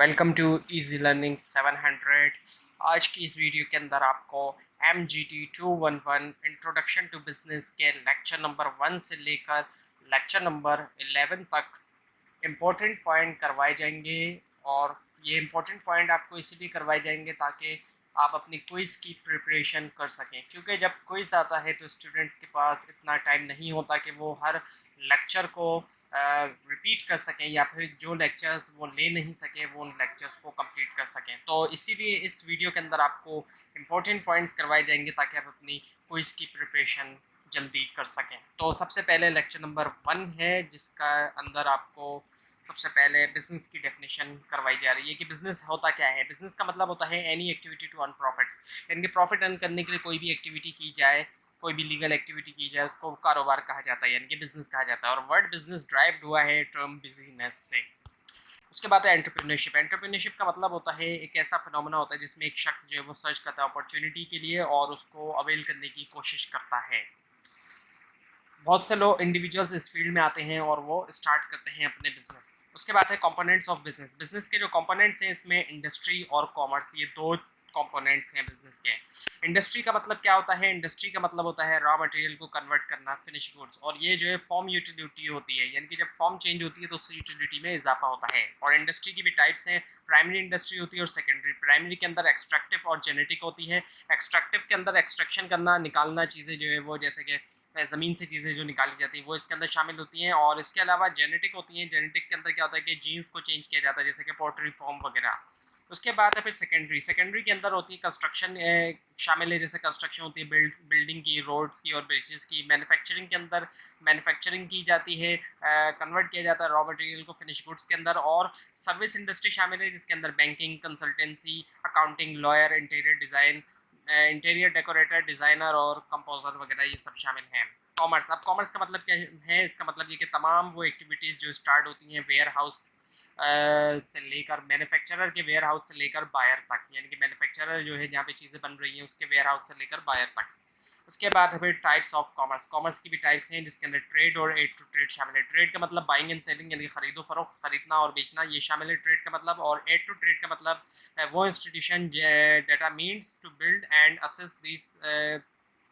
Welcome to easy learning 700। आज की इस वीडियो के अंदर आपको MGT 211 इंट्रोडक्शन टू बिजनेस के लेक्चर नंबर 1 से लेकर लेक्चर नंबर 11 तक इम्पोर्टेंट पॉइंट करवाए जाएंगे। और ये इम्पोर्टेंट पॉइंट आपको इसलिए करवाए जाएंगे ताकि आप अपनी क्विज़ की प्रिपरेशन कर सकें, क्योंकि जब क्विज़ आता है तो स्टूडेंट्स के पास इतना टाइम नहीं होता कि वो हर लेक्चर को रिपीट कर सकें, या फिर जो लेक्चर्स वो ले नहीं सके वो उन लेक्चर्स को कंप्लीट कर सकें। तो इसीलिए इस वीडियो के अंदर आपको इम्पोर्टेंट पॉइंट्स करवाए जाएंगे ताकि आप अपनी क्विज़ की प्रिपरेशन जल्दी कर सकें। तो सबसे पहले लेक्चर नंबर 1 है, जिसका अंदर आपको सबसे पहले बिजनेस की डेफिनेशन करवाई जा रही है कि बिजनेस होता क्या है। बिजनेस का मतलब होता है any activity to earn profit, यानी कि प्रॉफिट अर्न करने के लिए कोई भी एक्टिविटी की जाए, कोई भी लीगल एक्टिविटी की जाए, उसको कारोबार कहा जाता है, यानी कि बिजनेस कहा जाता है। और वर्ड बिजनेस ड्राइव हुआ है टर्म बिजनेस से। उसके बाद है एंटरप्रेन्योरशिप। एंटरप्रेन्योरशिप का मतलब होता है एक ऐसा फिनोमेना होता है जिसमें एक शख्स जो है वो सर्च करता है अपॉर्चुनिटी के लिए और उसको अवेल करने की कोशिश करता है। बहुत से लोग इंडिविजुअल्स इस फील्ड में आते हैं और वो स्टार्ट करते हैं अपने बिजनेस। उसके बाद है कंपोनेंट्स ऑफ बिजनेस। बिजनेस के जो कंपोनेंट्स हैं इसमें इंडस्ट्री और कॉमर्स, ये दो कंपोनेंट्स हैं बिजनेस के। इंडस्ट्री का मतलब क्या होता है? इंडस्ट्री का मतलब होता है रॉ मटेरियल को कन्वर्ट करना, फिनिश गुड्स, और ये जो है फॉर्म यूटिलिटी होती है, यानी कि जब फॉर्म चेंज होती है तो उससे यूटिलिटी में इजाफा होता है। और इंडस्ट्री की भी टाइप्स हैं, प्राइमरी इंडस्ट्री होती है और सेकेंडरी। प्राइमरी के अंदर एक्सट्रैक्टिव और जेनेटिक होती है। एक्सट्रैक्टिव के अंदर एक्सट्रैक्शन करना, निकालना चीज़ें जो है वो, जैसे कि ज़मीन से चीज़ें जो निकाली जाती हैं वो इसके अंदर शामिल होती हैं। और इसके अलावा जेनेटिक होती हैं। जेनेटिक के अंदर क्या होता है कि जीन्स को चेंज किया जाता है, जैसे कि पोल्ट्री फॉर्म वगैरह। उसके बाद है फिर सेकेंडरी। सेकेंडरी के अंदर होती है कंस्ट्रक्शन शामिल है, जैसे कंस्ट्रक्शन होती है बिल्डिंग की, रोड्स की और ब्रिजेस की। मैन्युफैक्चरिंग के अंदर मैन्युफैक्चरिंग की जाती है, कन्वर्ट किया जाता है रॉ मटेरियल को फिनिश गुड्स के अंदर। और सर्विस इंडस्ट्री शामिल है जिसके अंदर banking, consultancy, accounting, lawyer, interior design, interior decorator, designer और कंपोजर वगैरह, ये सब शामिल हैं। कॉमर्स। अब कॉमर्स का मतलब क्या है? इसका मतलब ये कि तमाम वो एक्टिविटीज़ जो स्टार्ट होती हैं वेयर हाउस से लेकर, मैन्युफैक्चरर के वेयर हाउस से लेकर बायर तक, यानी कि मैन्युफैक्चरर जो है जहाँ पे चीज़ें बन रही हैं उसके वेयर हाउस से लेकर बायर तक। उसके बाद है फिर टाइप्स ऑफ कॉमर्स। कॉमर्स की भी टाइप्स हैं जिसके अंदर ट्रेड और एड टू ट्रेड शामिल है। ट्रेड का मतलब बाइंग एंड सेलिंग, यानी खरीदो फरोख्त, खरीदना और बेचना, ये शामिल है ट्रेड का मतलब। और एड टू ट्रेड का मतलब वो institution data means to build and assist this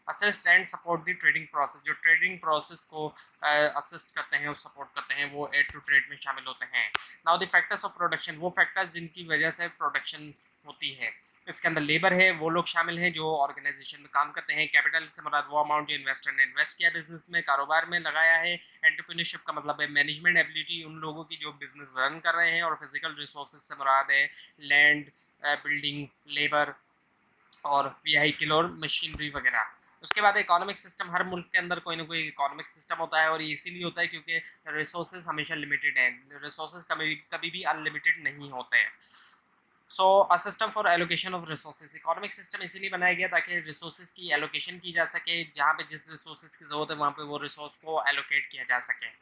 assist and support the trading process. जो ट्रेडिंग प्रोसेस को असिस्ट करते हैं और सपोर्ट करते हैं वो एड टू ट्रेड में शामिल होते हैं। Now the factors of production, वो फैक्टर्स जिनकी वजह से प्रोडक्शन होती है। इसके अंदर लेबर है, वो लोग शामिल हैं जो ऑर्गेनाइजेशन में काम करते हैं। कैपिटल से मुराद वो अमाउंट जो इन्वेस्टर ने इन्वेस्ट किया बिजनेस में, कारोबार में लगाया है। एंटरप्रेन्योरशिप का मतलब है मैनेजमेंट एबिलिटी उन लोगों की जो बिजनेस रन कर रहे हैं। और फिजिकल रिसोर्सेज से मुराद है लैंड, बिल्डिंग, लेबर और व्हीकल और मशीनरी वगैरह। उसके बाद इकोनॉमिक सिस्टम, हर मुल्क के अंदर कोई ना कोई इकोनॉमिक सिस्टम होता है और ये इसीलिए होता है क्योंकि रिसोर्सेज हमेशा लिमिटेड हैं, रिसोर्सेज कभी भी अनलिमिटेड नहीं होते हैं। So a system for allocation of resources. Economic system इसीलिए बनाया गया ताकि रिसोर्सेज की एलोकेशन की जा सके, जहाँ पे जिस रिसोर्सेज की जरूरत है वहाँ पे वो रिसोर्स को एलोकेट किया जा सके।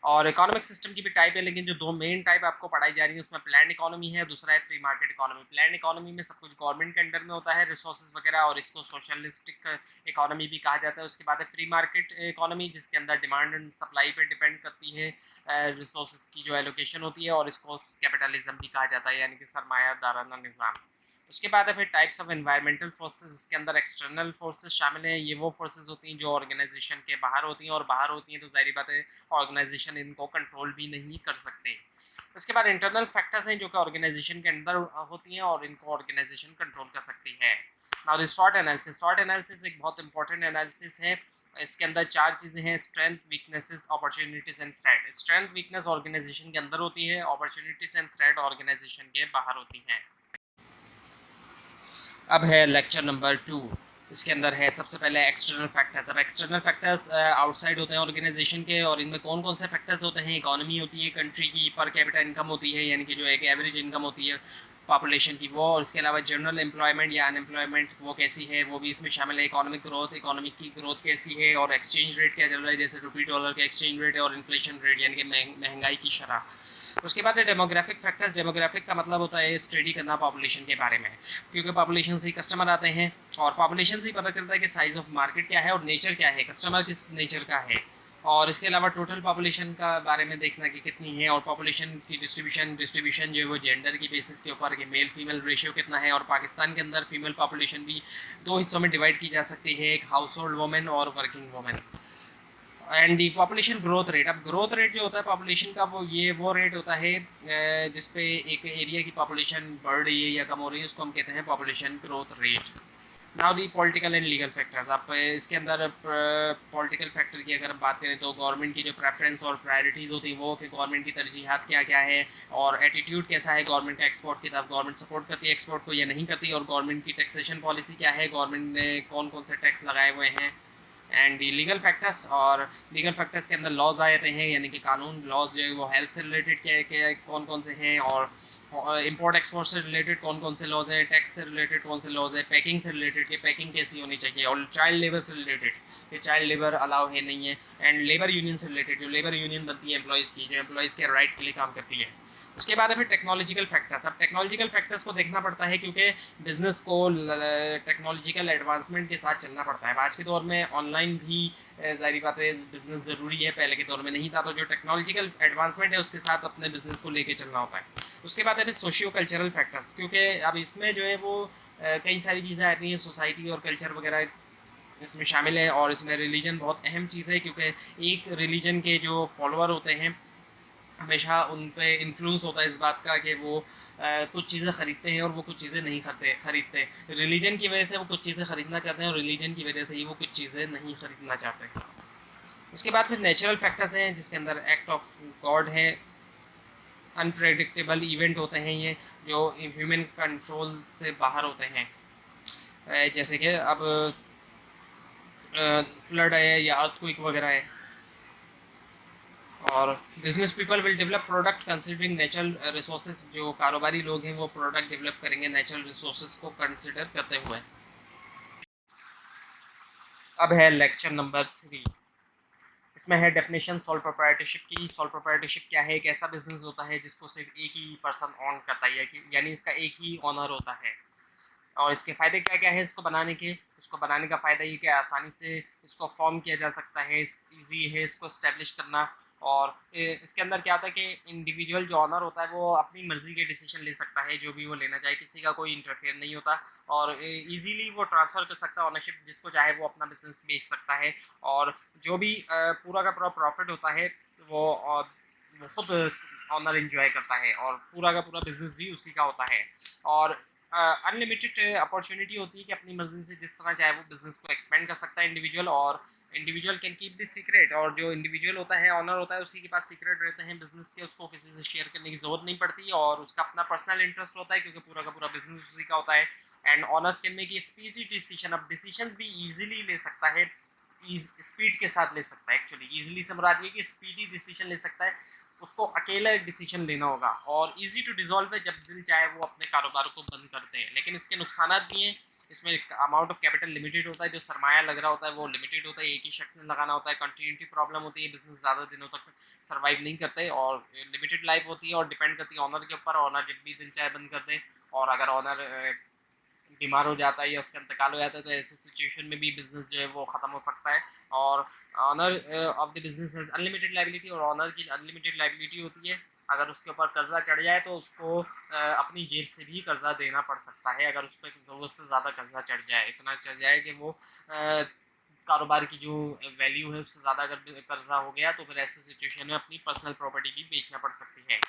और इकोनॉमिक सिस्टम की भी टाइप है, लेकिन जो दो मेन टाइप आपको पढ़ाई जा रही है उसमें प्लान इकोनॉमी है, दूसरा है free market economy. Plan economy में सब कुछ गवर्नमेंट के अंडर में होता है, रिसोर्सेज वगैरह, और इसको सोशलिस्टिक इकोनॉमी भी कहा जाता है। उसके बाद है फ्री मार्केट इकोनॉमी, जिसके अंदर डिमांड एंड सप्लाई पे डिपेंड करती है रिसोर्सेज की जो एलोकेशन होती है, और इसको कैपिटलिज्म भी कहा जाता है, यानी कि सरमायादाराना निज़ाम। उसके बाद है फिर टाइप्स ऑफ एनवायरमेंटल फोर्सेस। इसके अंदर एक्सटर्नल फोर्सेस शामिल हैं, ये वो फोर्सेस होती हैं जो ऑर्गेनाइजेशन के बाहर होती हैं, और बाहर होती हैं तो जाहिर बात है ऑर्गेनाइजेशन इनको कंट्रोल भी नहीं कर सकते। उसके बाद इंटरनल फैक्टर्स हैं जो कि ऑर्गेनाइजेशन के अंदर होती हैं और इनको ऑर्गेनाइजेशन कंट्रोल कर सकती है। नाउ द स्वॉट एनालिसिस। स्वॉट एनालिसिस एक बहुत इंपॉर्टेंट एनालिसिस है। इसके अंदर चार चीज़ें हैं, strength, weaknesses, opportunities and threat. Strength weakness organisation के अंदर होती है, अपॉर्चुनिटीज एंड थ्रेट ऑर्गेनाइजेशन के बाहर होती हैं। अब है लेक्चर नंबर 2। इसके अंदर है सबसे पहले एक्सटर्नल फैक्टर्स। अब एक्सटर्नल फैक्टर्स आउटसाइड होते हैं ऑर्गेनाइजेशन के, और इनमें कौन कौन से फैक्टर्स होते हैं? इकोनॉमी होती है कंट्री की, पर कैपिटा इनकम होती है, यानी कि जो एक एवरेज इनकम होती है पॉपुलेशन की वो। और इसके अलावा जनरल एम्प्लॉयमेंट या अनएम्प्लॉयमेंट वो कैसी है वो भी इसमें शामिल है। इकोनॉमिक ग्रोथ, इकोनॉमिक की ग्रोथ कैसी है, और एक्सचेंज रेट क्या चल रहा है, जैसे रुपी डॉलर का एक्सचेंज रेट है, और इन्फ्लेशन रेट यानी कि महंगाई की शरह। उसके बाद है डेमोग्राफिक फैक्टर्स। डेमोग्राफिक का मतलब होता है स्टडी करना पॉपुलेशन के बारे में, क्योंकि पॉपुलेशन से ही कस्टमर आते हैं, और पॉपुलेशन से ही पता चलता है कि साइज ऑफ मार्केट क्या है और नेचर क्या है, कस्टमर किस नेचर का है। और इसके अलावा टोटल पॉपुलेशन का बारे में देखना कि कितनी है, और पॉपुलेशन की डिस्ट्रीब्यूशन जो है वो जेंडर की बेसिस के ऊपर कि मेल फीमेल रेशियो कितना है। और पाकिस्तान के अंदर फीमेल पॉपुलेशन भी दो हिस्सों में डिवाइड की जा सकती है, एक हाउस होल्ड वुमेन और working women. And the population growth rate, अब ग्रोथ रेट जो होता है पॉपुलेशन का वो रेट होता है जिसपे एक एरिया की पॉपुलेशन बढ़ रही है या कम हो रही है, उसको हम कहते हैं population growth rate. Now the political and legal factors, आप इसके अंदर पॉलिटिकल फैक्टर की अगर हम बात करें तो गवर्नमेंट की जो प्रेफरेंस और प्रायोरिटीज़ होती हैं वो, कि गवर्नमेंट की तरजीहात क्या क्या है और एटीट्यूड कैसा है गवर्नमेंट का एक्सपोर्ट की तरफ, गवर्नमेंट सपोर्ट करती है एक्सपोर्ट को या नहीं करती, और गवर्नमेंट की टैक्सेशन पॉलिसी क्या है, गवर्नमेंट ने कौन कौन से टैक्स लगाए हुए हैं। एंड दी लीगल फैक्टर्स, और लीगल फैक्टर्स के अंदर लॉज आ जाते हैं, यानी कि कानून लॉज जो है वो हेल्थ से रिलेटेड क्या कौन कौन से हैं, और इंपोर्ट एक्सपोर्ट से रिलेटेड कौन कौन से लॉज हैं, टैक्स से रिलेटेड कौन से लॉज है, पैकिंग से रिलेटेड कि पैकिंग कैसी होनी चाहिए, और चाइल्ड लेबर से रिलेटेड कि चाइल्ड लेबर अलाउ है नहीं है, एंड लेबर यूनियन से रिलेटेड जो लेबर यूनियन बनती है एम्प्लॉयज़ की, जो एम्प्लॉयज़ के राइट के लिए काम करती है। उसके बाद है फिर टेक्नोलॉजिकल फैक्टर्स, अब टेक्नोलॉजिकल फैक्टर्स को देखना पड़ता है क्योंकि बिजनेस को टेक्नोलॉजिकल एडवांसमेंट के साथ चलना पड़ता है। आज के दौर में ऑनलाइन भी ज़ाहिर बात है बिजनेस ज़रूरी है, पहले के दौर में नहीं था, तो जो टेक्नोलॉजिकल एडवांसमेंट है उसके साथ अपने बिजनेस को लेके चलना होता है। उसके बाद है फिर सोशियो कल्चरल फैक्टर्स, क्योंकि अब इसमें जो है वो कई सारी चीज़ें आती हैं, सोसाइटी और कल्चर वगैरह इसमें शामिल है, और इसमें रिलीजन बहुत अहम चीज़ है, क्योंकि एक रिलीजन के जो फॉलोअर होते हैं हमेशा उन पे इन्फ्लुएंस होता है इस बात का कि वो कुछ चीज़ें ख़रीदते हैं और वो कुछ चीज़ें नहीं खरीदते। रिलीजन की वजह से वो कुछ चीज़ें ख़रीदना चाहते हैं और रिलीजन की वजह से ही वो कुछ चीज़ें नहीं ख़रीदना चाहते। उसके बाद फिर नेचुरल फैक्टर्स हैं जिसके अंदर एक्ट ऑफ गॉड है, अनप्रेडिक्टेबल इवेंट होते हैं ये जो ह्यूमन कंट्रोल से बाहर होते हैं, जैसे कि अब फ्लड है या अर्थक्वेक वगैरह है। और business people will develop product considering natural resources, जो कारोबारी लोग हैं वो प्रोडक्ट डेवलप करेंगे नेचुरल रिसोर्सेज को कंसिडर करते हुए। अब है लेक्चर नंबर 3, इसमें है डेफिनेशन सॉल प्रोप्राइटरशिप की। सॉल प्रोप्राइटरशिप क्या है, एक ऐसा बिजनेस होता है जिसको सिर्फ एक ही पर्सन ऑन करता है, यानी इसका एक ही ऑनर होता है। और इसके फ़ायदे क्या क्या है इसको बनाने का फ़ायदा ये कि आसानी से इसको फॉर्म किया जा सकता है, ईजी है इसको इस्टेब्लिश करना। और इसके अंदर क्या होता है कि इंडिविजुअल जो ऑनर होता है वो अपनी मर्ज़ी के डिसीजन ले सकता है, जो भी वो लेना चाहे, किसी का कोई इंटरफेयर नहीं होता, और इजीली वो ट्रांसफ़र कर सकता है ऑनरशिप, जिसको चाहे वो अपना बिजनेस बेच सकता है। और जो भी पूरा का पूरा प्रॉफिट होता है वो वो खुद ऑनर इंजॉय करता है, और पूरा का पूरा बिजनेस भी उसी का होता है। और अनलिमिटेड अपॉर्चुनिटी होती है कि अपनी मर्जी से जिस तरह चाहे वो बिजनेस को एक्सपेंड कर सकता है इंडिविजुअल, और individual can keep this secret, और जो इंडिविजुअल होता है ऑनर होता है उसी के पास सीक्रेट रहते हैं बिजनेस के, उसको किसी से शेयर करने की जरूरत नहीं पड़ती, और उसका अपना पर्सनल इंटरेस्ट होता है क्योंकि पूरा का पूरा बिजनेस उसी का होता है। And honours can make speedy decision, अब डिसीजन भी ईजिली ले सकता है, स्पीड के साथ ले सकता है। एक्चुअली ईजिली से मुराद ये कि स्पीडी डिसीजन ले सकता है, उसको अकेला एक डिसीजन लेना होगा, और इजी टू डिसॉल्व है, जब दिल चाहे वो अपने कारोबार को बंद करते हैं। लेकिन इसके नुकसान भी हैं, इसमें अमाउंट ऑफ कैपिटल लिमिटेड होता है, जो सरमाया लग रहा होता है वो लिमिटेड होता है, एक ही शख्स ने लगाना होता है, कंटिन्यूटी प्रॉब्लम होती है, बिजनेस ज़्यादा दिनों तक सर्वाइव नहीं करते, और लिमिटेड लाइफ होती है, और डिपेंड करती है ऑनर के ऊपर, ऑनर जब भी दिल चाहे बंद कर दे। और अगर ऑनर बीमार हो जाता है या उसका इंतकाल हो जाता है तो ऐसी सिचुएशन में भी बिजनेस जो है वो ख़त्म हो सकता है। और owner of the business has unlimited liability, और ऑनर की अनलिमिटेड लाइबिलिटी होती है, अगर उसके ऊपर कर्जा चढ़ जाए तो उसको अपनी जेब से भी कर्जा देना पड़ सकता है, अगर उस पर ज़रूरत से ज़्यादा कर्जा चढ़ जाए, इतना चढ़ जाए कि वो कारोबार की जो वैल्यू है उससे ज़्यादा अगर कर्जा हो गया तो फिर ऐसी सिचुएशन में अपनी पर्सनल प्रॉपर्टी भी बेचना पड़ सकती है।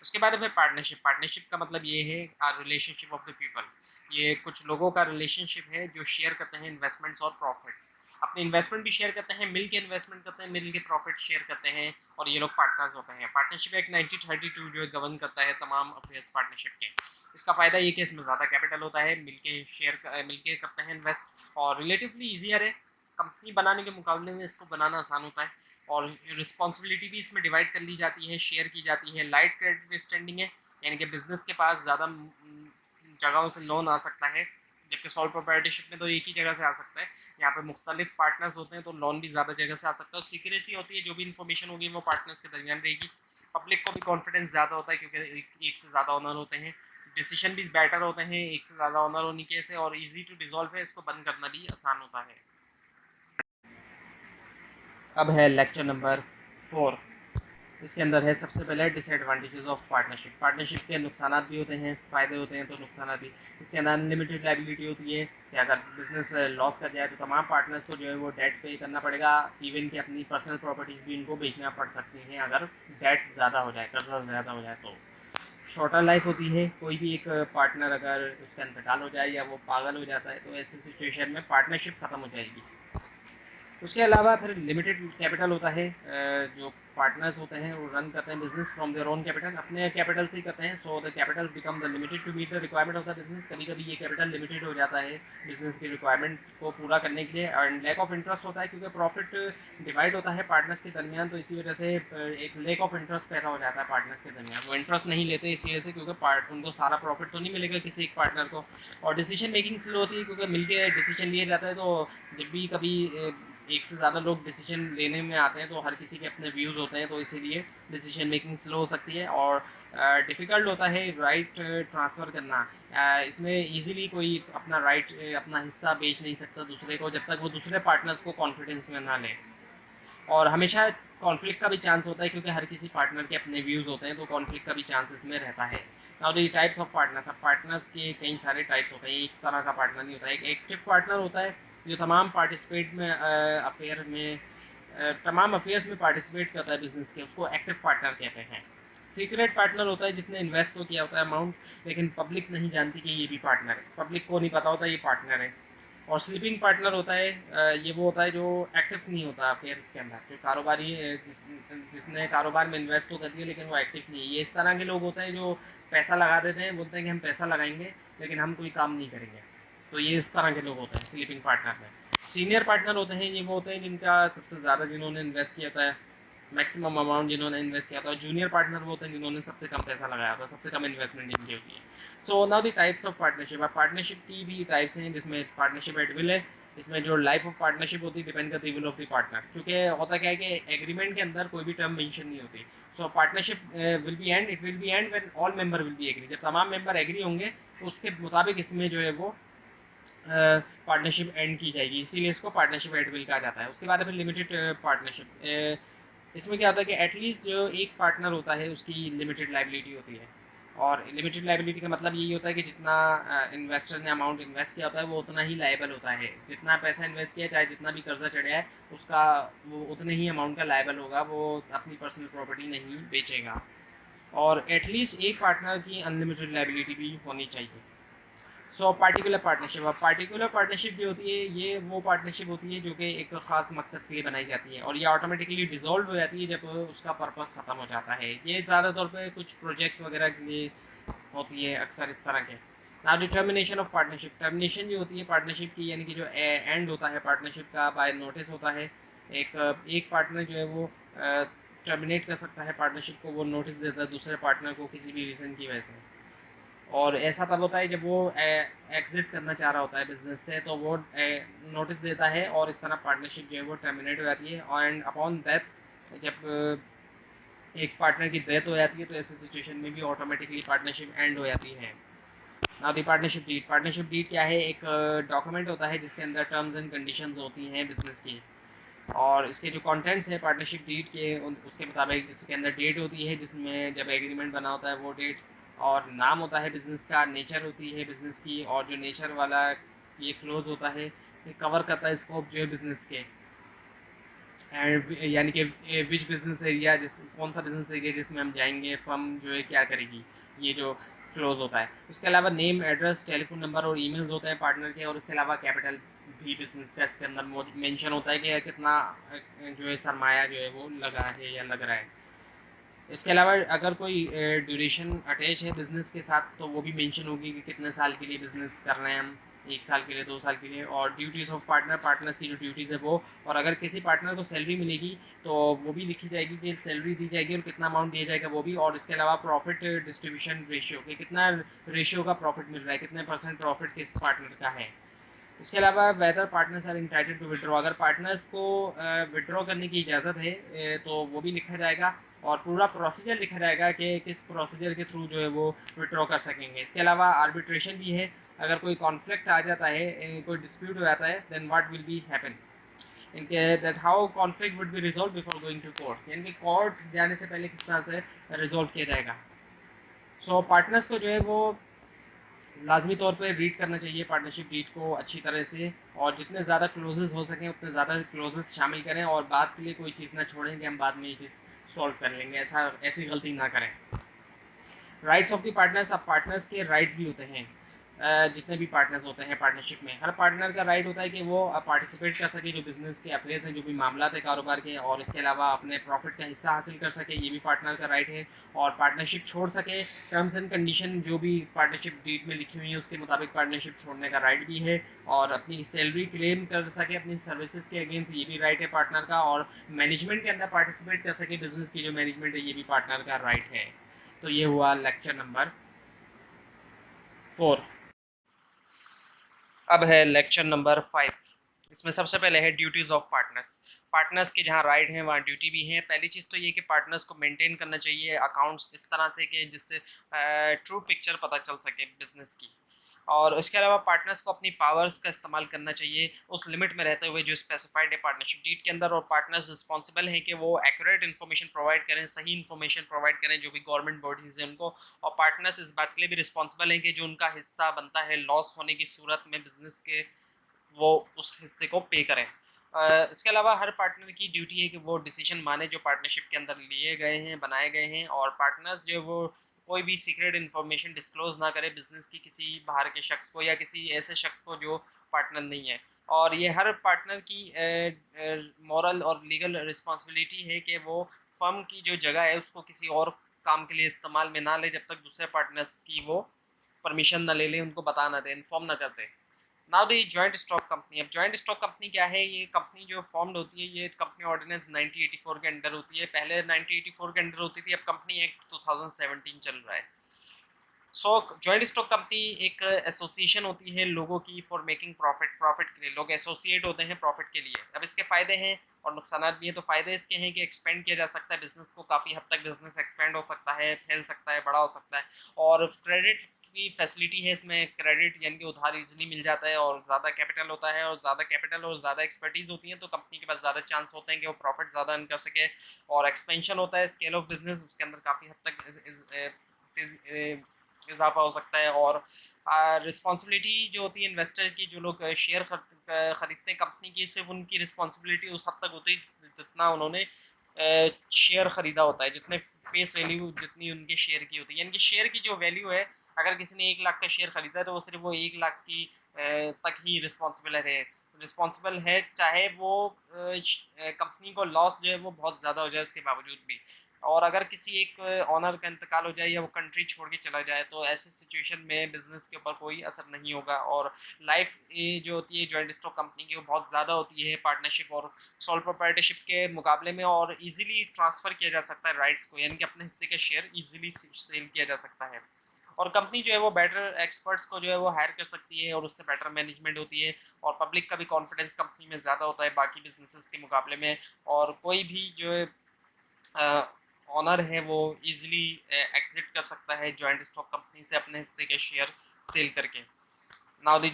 उसके बाद हमें पार्टनरशिप, पार्टनरशिप का मतलब ये है रिलेशनशिप ऑफ द पीपल, ये कुछ लोगों का रिलेशनशिप है जो शेयर करते हैं इन्वेस्टमेंट्स और प्रॉफिट्स, अपने इन्वेस्टमेंट भी शेयर करते हैं, मिल के इन्वेस्टमेंट करते हैं, मिल के प्रॉफिट शेयर करते हैं, और ये लोग पार्टनर्स होते हैं। पार्टनरशिप एक 1932 जो है गवर्न करता है तमाम अफेयर्स पार्टनरशिप के। इसका फ़ायदा ये कि इसमें ज़्यादा कैपिटल होता है, मिल के करते हैं इन्वेस्ट, और रिलेटिवली ईजियर है, कंपनी बनाने के मुकाबले में इसको बनाना आसान होता है, और रिस्पॉन्सिबिलिटी भी इसमें डिवाइड कर ली जाती है, शेयर की जाती है। लाइट क्रेडिट स्टैंडिंग है, यानी कि बिजनेस के पास ज़्यादा जगहों से लोन आ सकता है, जबकि सॉल प्रोप्राइटरशिप में तो एक ही जगह से आ सकता है। यहाँ पे मुख्तलिफ पार्टनर्स होते हैं तो लोन भी ज़्यादा जगह से आ सकता है, और सीक्रेसी होती है, जो भी इन्फॉर्मेशन होगी वो पार्टनर्स के दरमियान रहेगी। पब्लिक को भी कॉन्फिडेंस ज़्यादा होता है क्योंकि एक से ज़्यादा ऑनर होते हैं, डिसीजन भी बेटर होते हैं एक से ज़्यादा ऑनर होने के से, और ईजी टू डिजॉल्व है, इसको बंद करना भी आसान होता है। अब है लेक्चर नंबर 4। इसके अंदर है सबसे पहले डिसएडवांटेजेस ऑफ पार्टनरशिप। पार्टनरशिप के नुकसान भी होते हैं, फ़ायदे होते हैं, तो नुकसान भी। इसके अंदर अनलिमिटेड लायबिलिटी होती है कि अगर बिजनेस लॉस कर जाए तो तमाम पार्टनर्स को जो है वो डेट पे करना पड़ेगा। इवन कि अपनी पर्सनल प्रॉपर्टीज़ भी इनको बेचना पड़ सकती हैं अगर डेट ज़्यादा हो जाए, कर्जा ज़्यादा हो जाए तो। शॉर्टर लाइफ होती है, कोई भी एक पार्टनर अगर उसका इंतकाल हो जाए या वो पागल हो जाता है तो ऐसी सिचुएशन में पार्टनरशिप ख़त्म हो जाएगी। उसके अलावा फिर लिमिटेड कैपिटल होता है। जो पार्टनर्स होते हैं वो रन करते हैं business from their own capital, अपने कैपिटल से ही करते हैं। So the capitals become the limited to meet the requirement of the business. कभी कभी ये कैपिटल लिमिटेड हो जाता है बिजनेस की रिक्वायरमेंट को पूरा करने के लिए। एंड लैक ऑफ इंटरेस्ट होता है क्योंकि प्रॉफिट डिवाइड होता है पार्टनर्स के दरमियान, तो इसी वजह से एक लैक ऑफ इंटरेस्ट पैदा हो जाता है पार्टनर्स के दरमियान। वो इंटरेस्ट नहीं लेते इसी वजह से क्योंकि उनको सारा प्रॉफिट तो नहीं मिलेगा किसी एक पार्टनर को। और डिसीजन मेकिंग स्लो होती है क्योंकि मिलकर डिसीजन लिए जाता है, तो जब भी कभी एक से ज़्यादा लोग डिसीजन लेने में आते हैं तो हर किसी के अपने व्यूज़ होते हैं, तो इसीलिए डिसीजन मेकिंग स्लो हो सकती है। और डिफ़िकल्ट होता है राइट ट्रांसफ़र करना। इसमें इजीली कोई अपना राइट अपना हिस्सा बेच नहीं सकता दूसरे को जब तक वो दूसरे पार्टनर्स को कॉन्फिडेंस में ना ले। और हमेशा कॉन्फ्लिक्ट का भी चांस होता है क्योंकि हर किसी पार्टनर के अपने व्यूज़ होते हैं, तो कॉन्फ्लिक्ट का भी चांस इसमें रहता है। और ये टाइप्स ऑफ पार्टनर्स, अब पार्टनर्स के कई सारे टाइप्स होते हैं, एक तरह का पार्टनर नहीं होता है। एक एक्टिव पार्टनर होता है जो तमाम पार्टिसिपेट में अफेयर में तमाम अफेयर्स में पार्टिसिपेट करता है बिजनेस के, उसको एक्टिव पार्टनर कहते हैं। सीक्रेट पार्टनर होता है जिसने इन्वेस्ट तो किया होता है अमाउंट, लेकिन पब्लिक नहीं जानती कि ये भी पार्टनर है, पब्लिक को नहीं पता होता ये पार्टनर है। और स्लीपिंग पार्टनर होता है, ये वो होता है जो एक्टिव नहीं होता अफेयर्स के अंदर, जो कारोबारी जिसने कारोबार में इन्वेस्ट तो कर दिया लेकिन वो एक्टिव नहीं है। ये इस तरह के लोग होते हैं जो पैसा लगा देते हैं, बोलते हैं कि हम पैसा लगाएंगे लेकिन हम कोई काम नहीं करेंगे, तो ये इस तरह के लोग होते हैं स्लीपिंग पार्टनर में। सीनियर पार्टनर होते हैं, ये वो होते हैं जिनका सबसे ज़्यादा जिन्होंने इन्वेस्ट किया था, मैक्सिमम अमाउंट जिन्होंने इन्वेस्ट किया था। जूनियर पार्टनर वो होते हैं जिन्होंने सबसे कम पैसा लगाया था, सबसे कम इन्वेस्टमेंट जिनकी होती है। So now the types of partnership. अब पार्टनरशिप की भी टाइप्स हैं जिसमें पार्टनरशिप एट विल है। इसमें जो लाइफ ऑफ पार्टनरशिप होती है डिपेंड करती है विल ऑफ द पार्टनर, क्योंकि होता क्या है कि एग्रीमेंट के अंदर कोई भी टर्म मेंशन नहीं होती। So partnership will be end, it will be end when all member will be agree. जब तमाम मेंबर एग्री होंगे तो उसके मुताबिक इसमें जो है वो पार्टनरशिप एंड की जाएगी, इसीलिए इसको पार्टनरशिप एट विल कहा जाता है। उसके बाद फिर लिमिटेड पार्टनरशिप। इसमें क्या होता है कि एटलीस्ट जो एक पार्टनर होता है उसकी लिमिटेड लाइबिलिटी होती है। और लिमिटेड लाइबिलिटी का मतलब यही होता है कि जितना इन्वेस्टर ने अमाउंट इन्वेस्ट किया होता है वो उतना ही लायबल होता है। जितना पैसा इन्वेस्ट किया चाहे जितना भी कर्जा चढ़ा है उसका वो उतने ही अमाउंट का लायबल होगा, वो अपनी पर्सनल प्रॉपर्टी नहीं बेचेगा। और एटलीस्ट एक पार्टनर की अनलिमिटेड लाइबिलिटी भी होनी चाहिए। सो पार्टिकुलर पार्टनरशिप, अब पार्टिकुलर पार्टनरशिप जो होती है ये वो पार्टनरशिप होती है जो कि एक ख़ास मकसद के लिए बनाई जाती है और ये ऑटोमेटिकली डिसॉल्व हो जाती है जब उसका पर्पस ख़त्म हो जाता है। ये ज़्यादा तौर पे कुछ प्रोजेक्ट्स वगैरह के लिए होती है अक्सर इस तरह के। ना डिटर्मिनेशन ऑफ पार्टनरशिप, टर्मिनेशन जो होती है पार्टनरशिप की, यानी कि जो एंड होता है पार्टनरशिप का बाय नोटिस होता है। एक पार्टनर जो है वो टर्मिनेट कर सकता है पार्टनरशिप को, वो नोटिस देता है दूसरे पार्टनर को किसी भी रीज़न की वजह से। और ऐसा तब होता है जब वो एग्जिट करना चाह रहा होता है बिजनेस से, तो वो नोटिस देता है और इस तरह पार्टनरशिप जो है वो टर्मिनेट हो जाती है। और एंड अपॉन डेथ, जब एक पार्टनर की डेथ हो जाती है तो ऐसी सिचुएशन में भी ऑटोमेटिकली पार्टनरशिप एंड हो जाती है। Now the partnership deed. Partnership deed क्या है? एक डॉक्यूमेंट होता है जिसके अंदर टर्म्स एंड कंडीशंस होती हैं बिजनेस की, और इसके जो कंटेंट्स हैं पार्टनरशिप डीड के उसके मुताबिक इसके अंदर डेट होती है जिसमें जब एग्रीमेंट बना होता है वो डेट, और नाम होता है बिज़नेस का, नेचर होती है बिज़नेस की, और जो नेचर वाला ये क्लोज होता है ये कवर करता है स्कोप जो है बिज़नेस के, एंड यानी कि विच बिज़नेस एरिया, जिस कौन सा बिज़नेस एरिया जिसमें हम जाएंगे, फर्म जो है क्या करेगी, ये जो क्लोज होता है। उसके अलावा नेम, एड्रेस, टेलीफोन नंबर और ईमेल्स होते हैं पार्टनर के, और उसके अलावा कैपिटल भी बिज़नेस का इसके अंदर मेंशन होता है कि कितना जो है सरमाया जो है वो लगा है या लग रहा है। इसके अलावा अगर कोई ड्यूरेशन अटैच है बिज़नेस के साथ तो वो भी मेंशन होगी कि कितने साल के लिए बिज़नेस कर रहे हैं हम, 1 साल के लिए, 2 साल के लिए। और ड्यूटीज़ ऑफ पार्टनर, पार्टनर्स की जो ड्यूटीज़ है वो, और अगर किसी पार्टनर को सैलरी मिलेगी तो वो भी लिखी जाएगी कि सैलरी दी जाएगी और कितना अमाउंट दिया जाएगा वो भी। और इसके अलावा प्रॉफिट डिस्ट्रीब्यूशन रेशियो, कि कितना रेशियो का प्रॉफिट मिल रहा है, कितने % प्रॉफिट किस पार्टनर का है। इसके अलावा whether partners are entitled to withdraw, अगर पार्टनर्स को विड्रॉ करने की इजाज़त है तो वो भी लिखा जाएगा, और पूरा प्रोसीजर लिखा जाएगा कि किस प्रोसीजर के थ्रू जो है वो विड्रॉ कर सकेंगे। इसके अलावा आर्बिट्रेशन भी है, अगर कोई कॉन्फ्लिक्ट आ जाता है, कोई डिस्प्यूट हो जाता है, then what will be happen. इनके that how conflict would be resolve before going to court, यानी कि कोर्ट जाने से पहले किस तरह से रिजॉल्व किया जाएगा। सो पार्टनर्स को जो है वो लाजमी तौर पे रीड करना चाहिए पार्टनरशिप डीड को अच्छी तरह से, और जितने ज़्यादा क्लोजेस हो सकें उतने ज़्यादा क्लोजेस शामिल करें, और बाद के लिए कोई चीज़ ना छोड़ें कि हम बाद में ये चीज़ सॉल्व कर लेंगे, ऐसी गलती ना करें। राइट्स ऑफ द पार्टनर्स, अब पार्टनर्स के राइट्स भी होते हैं। जितने भी पार्टनर्स होते हैं पार्टनरशिप में, हर पार्टनर का राइट होता है कि वो पार्टिसिपेट कर सके जो बिजनेस के अफेयर्स हैं, जो भी मामला है कारोबार के, और इसके अलावा अपने प्रॉफिट का हिस्सा हासिल कर सके, ये भी पार्टनर का राइट है। और पार्टनरशिप छोड़ सके, टर्म्स एंड कंडीशन जो भी पार्टनरशिप डीड में लिखी हुई है उसके मुताबिक पार्टनरशिप छोड़ने का राइट भी है। और अपनी सैलरी क्लेम कर सके अपनी सर्विसेज के अगेंस्ट, ये भी राइट है पार्टनर का। और मैनेजमेंट के अंदर पार्टिसिपेट कर सके बिजनेस की जो मैनेजमेंट है, ये भी पार्टनर का राइट है। तो ये हुआ लेक्चर नंबर 4। अब है लेक्चर नंबर 5। इसमें सबसे पहले है ड्यूटीज ऑफ पार्टनर्स। पार्टनर्स के जहाँ राइट हैं वहाँ ड्यूटी भी है। पहली चीज़ तो ये कि पार्टनर्स को मेंटेन करना चाहिए अकाउंट्स इस तरह से कि जिससे ट्रू पिक्चर पता चल सके बिजनेस की। और उसके अलावा पार्टनर्स को अपनी पावर्स का इस्तेमाल करना चाहिए उस लिमिट में रहते हुए जो स्पेसिफाइड है पार्टनरशिप डीड के अंदर। और पार्टनर्स रिस्पॉन्सिबल हैं कि वो एक्यूरेट इन्फॉर्मेशन प्रोवाइड करें, सही इन्फॉर्मेशन प्रोवाइड करें जो भी गवर्नमेंट बॉडीज़ हैं उनको। और पार्टनर्स इस बात के लिए भी रिस्पॉन्सिबल हैं कि जो उनका हिस्सा बनता है लॉस होने की सूरत में बिजनेस के, वो उस हिस्से को पे करें। इसके अलावा हर पार्टनर की ड्यूटी है कि वो डिसीजन माने जो पार्टनरशिप के अंदर लिए गए हैं, बनाए गए हैं। और पार्टनर्स जो है वो कोई भी सीक्रेट इन्फॉर्मेशन डिस्क्लोज ना करे बिजनेस की किसी बाहर के शख्स को या किसी ऐसे शख्स को जो पार्टनर नहीं है। और ये हर पार्टनर की मॉरल और लीगल रिस्पॉन्सिबिलिटी है कि वो फर्म की जो जगह है उसको किसी और काम के लिए इस्तेमाल में ना ले जब तक दूसरे पार्टनर्स की वो परमिशन ना ले ले, उनको बता ना दे, इन्फॉर्म ना करते। Now the joint stock company. अब जॉइंट स्टॉक कंपनी क्या है? ये कंपनी जो फॉर्म्ड होती है ये कंपनी ऑर्डिनेंस 1984 के अंडर होती है। पहले 1984 के अंडर होती थी, अब कंपनी एक्ट 2017 चल रहा है। सो जॉइंट स्टॉक कंपनी एक एसोसिएशन होती है लोगों की फॉर मेकिंग प्रॉफिट। प्रॉफिट के लिए लोग एसोसिएट होते हैं प्रॉफिट के लिए। अब इसके फ़ायदे हैं और नुकसान भी हैं। तो फ़ायदे इसके हैं कि एक्सपेंड किया जा सकता है बिजनेस को, काफ़ी हद तक बिजनेस एक्सपेंड हो सकता है, फैल सकता है, बड़ा हो सकता है। और क्रेडिट की फैसिलिटी है इसमें, क्रेडिट यानी कि उधार इजीली मिल जाता है। और ज़्यादा कैपिटल होता है, और ज़्यादा कैपिटल और ज़्यादा एक्सपर्टीज़ होती है तो कंपनी के पास ज़्यादा चांस होते हैं कि वो प्रॉफिट ज़्यादा अर्न कर सके। और एक्सपेंशन होता है, स्केल ऑफ बिजनेस उसके अंदर काफ़ी हद तक इजाफा हो सकता है। और रिस्पॉन्सिबिलिटी जो होती है इन्वेस्टर की, जो लोग शेयर खरीदते हैं कंपनी की, सिर्फ उनकी रिस्पॉन्सिबिलिटी उस हद तक होती है जितना उन्होंने शेयर खरीदा होता है, जितने फेस वैल्यू जितनी उनके शेयर की होती है। यानी कि शेयर की जो वैल्यू है, अगर किसी ने 1 लाख का शेयर खरीदा है तो वो सिर्फ वो 1 लाख की तक ही रिस्पॉन्सिबल है, चाहे वो कंपनी को लॉस जो है वो बहुत ज़्यादा हो जाए उसके बावजूद भी। और अगर किसी एक ऑनर का इंतकाल हो जाए या वो कंट्री छोड़ के चला जाए तो ऐसी सिचुएशन में बिजनेस के ऊपर कोई असर नहीं होगा। और लाइफ जो होती है जॉइंट स्टॉक कंपनी की वो बहुत ज़्यादा होती है पार्टनरशिप और सोल प्रोप्राइटरशिप के मुकाबले में, और इजीली ट्रांसफ़र किया जा सकता है राइट्स को, यानी कि अपने हिस्से के शेयर इजीली सेल किया जा सकता है। और कंपनी जो है वो बेटर एक्सपर्ट्स को जो है वो हायर कर सकती है और उससे बेटर मैनेजमेंट होती है। और पब्लिक का भी कॉन्फिडेंस कंपनी में ज़्यादा होता है बाकी बिजनेसेस के मुकाबले में। और कोई भी जो है ऑनर है वो इजीली एग्जिट कर सकता है जॉइंट स्टॉक कंपनी से अपने हिस्से के शेयर सेल करके। नाउ द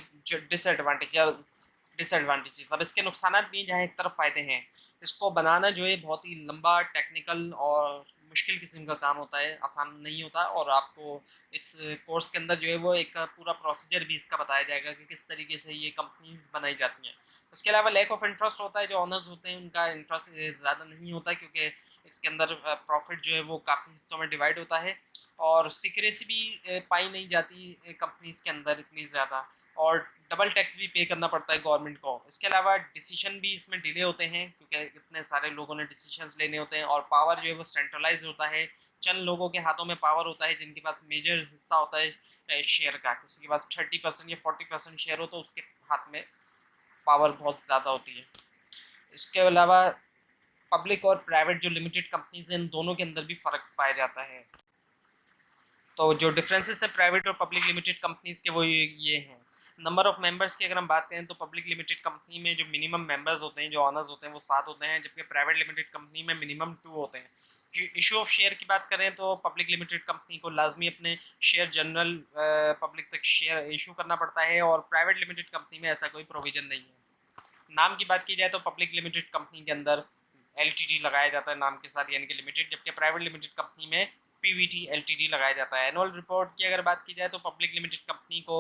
डिसएडवांटेजेस, अब इसके नुकसान भी हैं जहाँ एक तरफ फ़ायदे हैं। इसको बनाना जो है बहुत ही लंबा टेक्निकल और मुश्किल किस्म का काम होता है, आसान नहीं होता। और आपको इस कोर्स के अंदर जो है वो एक पूरा प्रोसीजर भी इसका बताया जाएगा कि किस तरीके से ये कंपनीज बनाई जाती हैं। उसके अलावा लैक ऑफ इंटरेस्ट होता है, जो ऑनर्स होते हैं उनका इंटरेस्ट ज़्यादा नहीं होता क्योंकि इसके अंदर प्रॉफिट जो है वो काफ़ी हिस्सों में डिवाइड होता है। और सिक्रेसी भी पाई नहीं जाती कंपनीज के अंदर इतनी ज़्यादा। और डबल टैक्स भी पे करना पड़ता है गवर्नमेंट को। इसके अलावा डिसीजन भी इसमें डिले होते हैं क्योंकि इतने सारे लोगों ने डिसीजंस लेने होते हैं। और पावर जो है वो सेंट्रलाइज होता है, चंद लोगों के हाथों में पावर होता है जिनके पास मेजर हिस्सा होता है शेयर का। किसी के पास 30% या 40% शेयर हो तो उसके हाथ में पावर बहुत ज़्यादा होती है। इसके अलावा पब्लिक और प्राइवेट जो लिमिटेड कंपनीज हैं इन दोनों के अंदर भी फ़र्क पाया जाता है। तो जो डिफरेंसेस है प्राइवेट और पब्लिक लिमिटेड कंपनीज के वो ये हैं। नंबर ऑफ मेंबर्स की अगर हम बात करें तो पब्लिक लिमिटेड कंपनी में जो मिनिमम मेंबर्स होते हैं, जो ऑनर्स होते हैं, वो 7 होते हैं, जबकि प्राइवेट लिमिटेड कंपनी में मिनिमम 2 होते हैं। इशू ऑफ शेयर की बात करें तो पब्लिक लिमिटेड कंपनी को लाजमी अपने शेयर जनरल पब्लिक तक शेयर इशू करना पड़ता है, और प्राइवेट लिमिटेड कंपनी में ऐसा कोई प्रोविजन नहीं है। नाम की बात की जाए तो पब्लिक लिमिटेड कंपनी के अंदर LTD लगाया जाता है नाम के साथ, यानी कि लिमिटेड, जबकि प्राइवेट लिमिटेड कंपनी में PVT LTD लगाया जाता है। एनुअल रिपोर्ट की अगर बात की जाए तो पब्लिक लिमिटेड कंपनी को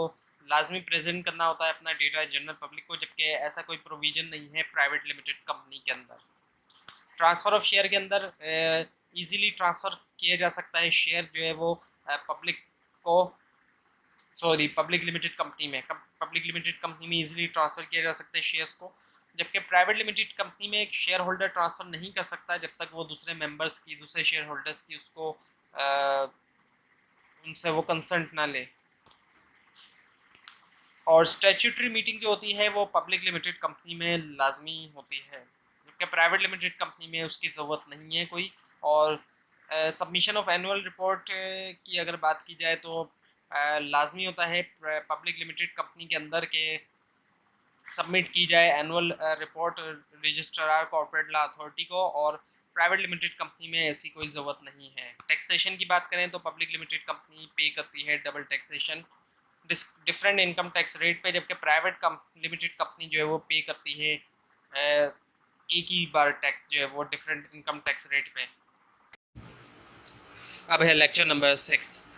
लाजमी प्रेजेंट करना होता है अपना डेटा जनरल पब्लिक को, जबकि ऐसा कोई प्रोविजन नहीं है प्राइवेट लिमिटेड कंपनी के अंदर। ट्रांसफ़र ऑफ शेयर के अंदर इजीली ट्रांसफ़र किया जा सकता है शेयर जो है वो पब्लिक को, सॉरी पब्लिक लिमिटेड कंपनी में, पब्लिक लिमिटेड कंपनी में इजीली ट्रांसफ़र किया जा सकता है शेयर्स को, जबकि प्राइवेट लिमिटेड कंपनी में एक शेयर होल्डर ट्रांसफ़र नहीं कर सकता जब तक वो दूसरे मेंबर्स की, दूसरे शेयर होल्डर्स की उसको उनसे वो कंसेंट ना ले। और स्टैट्यूटरी मीटिंग जो होती है वो पब्लिक लिमिटेड कंपनी में लाजमी होती है, जबकि प्राइवेट लिमिटेड कंपनी में उसकी ज़रूरत नहीं है कोई। और सबमिशन ऑफ एनुअल रिपोर्ट की अगर बात की जाए तो लाजमी होता है पब्लिक लिमिटेड कंपनी के अंदर के सबमिट की जाए annual report registrar corporate law authority को, और प्राइवेट लिमिटेड कंपनी में ऐसी कोई ज़रूरत नहीं है। टैक्सेशन की बात करें तो पब्लिक लिमिटेड कंपनी पे करती है double taxation different income tax rate पे, जबकि प्राइवेट लिमिटेड कंपनी जो है वो पे करती है एक ही बार टैक्स जो है वो डिफरेंट इनकम टैक्स रेट पे। अब है लेक्चर नंबर 6।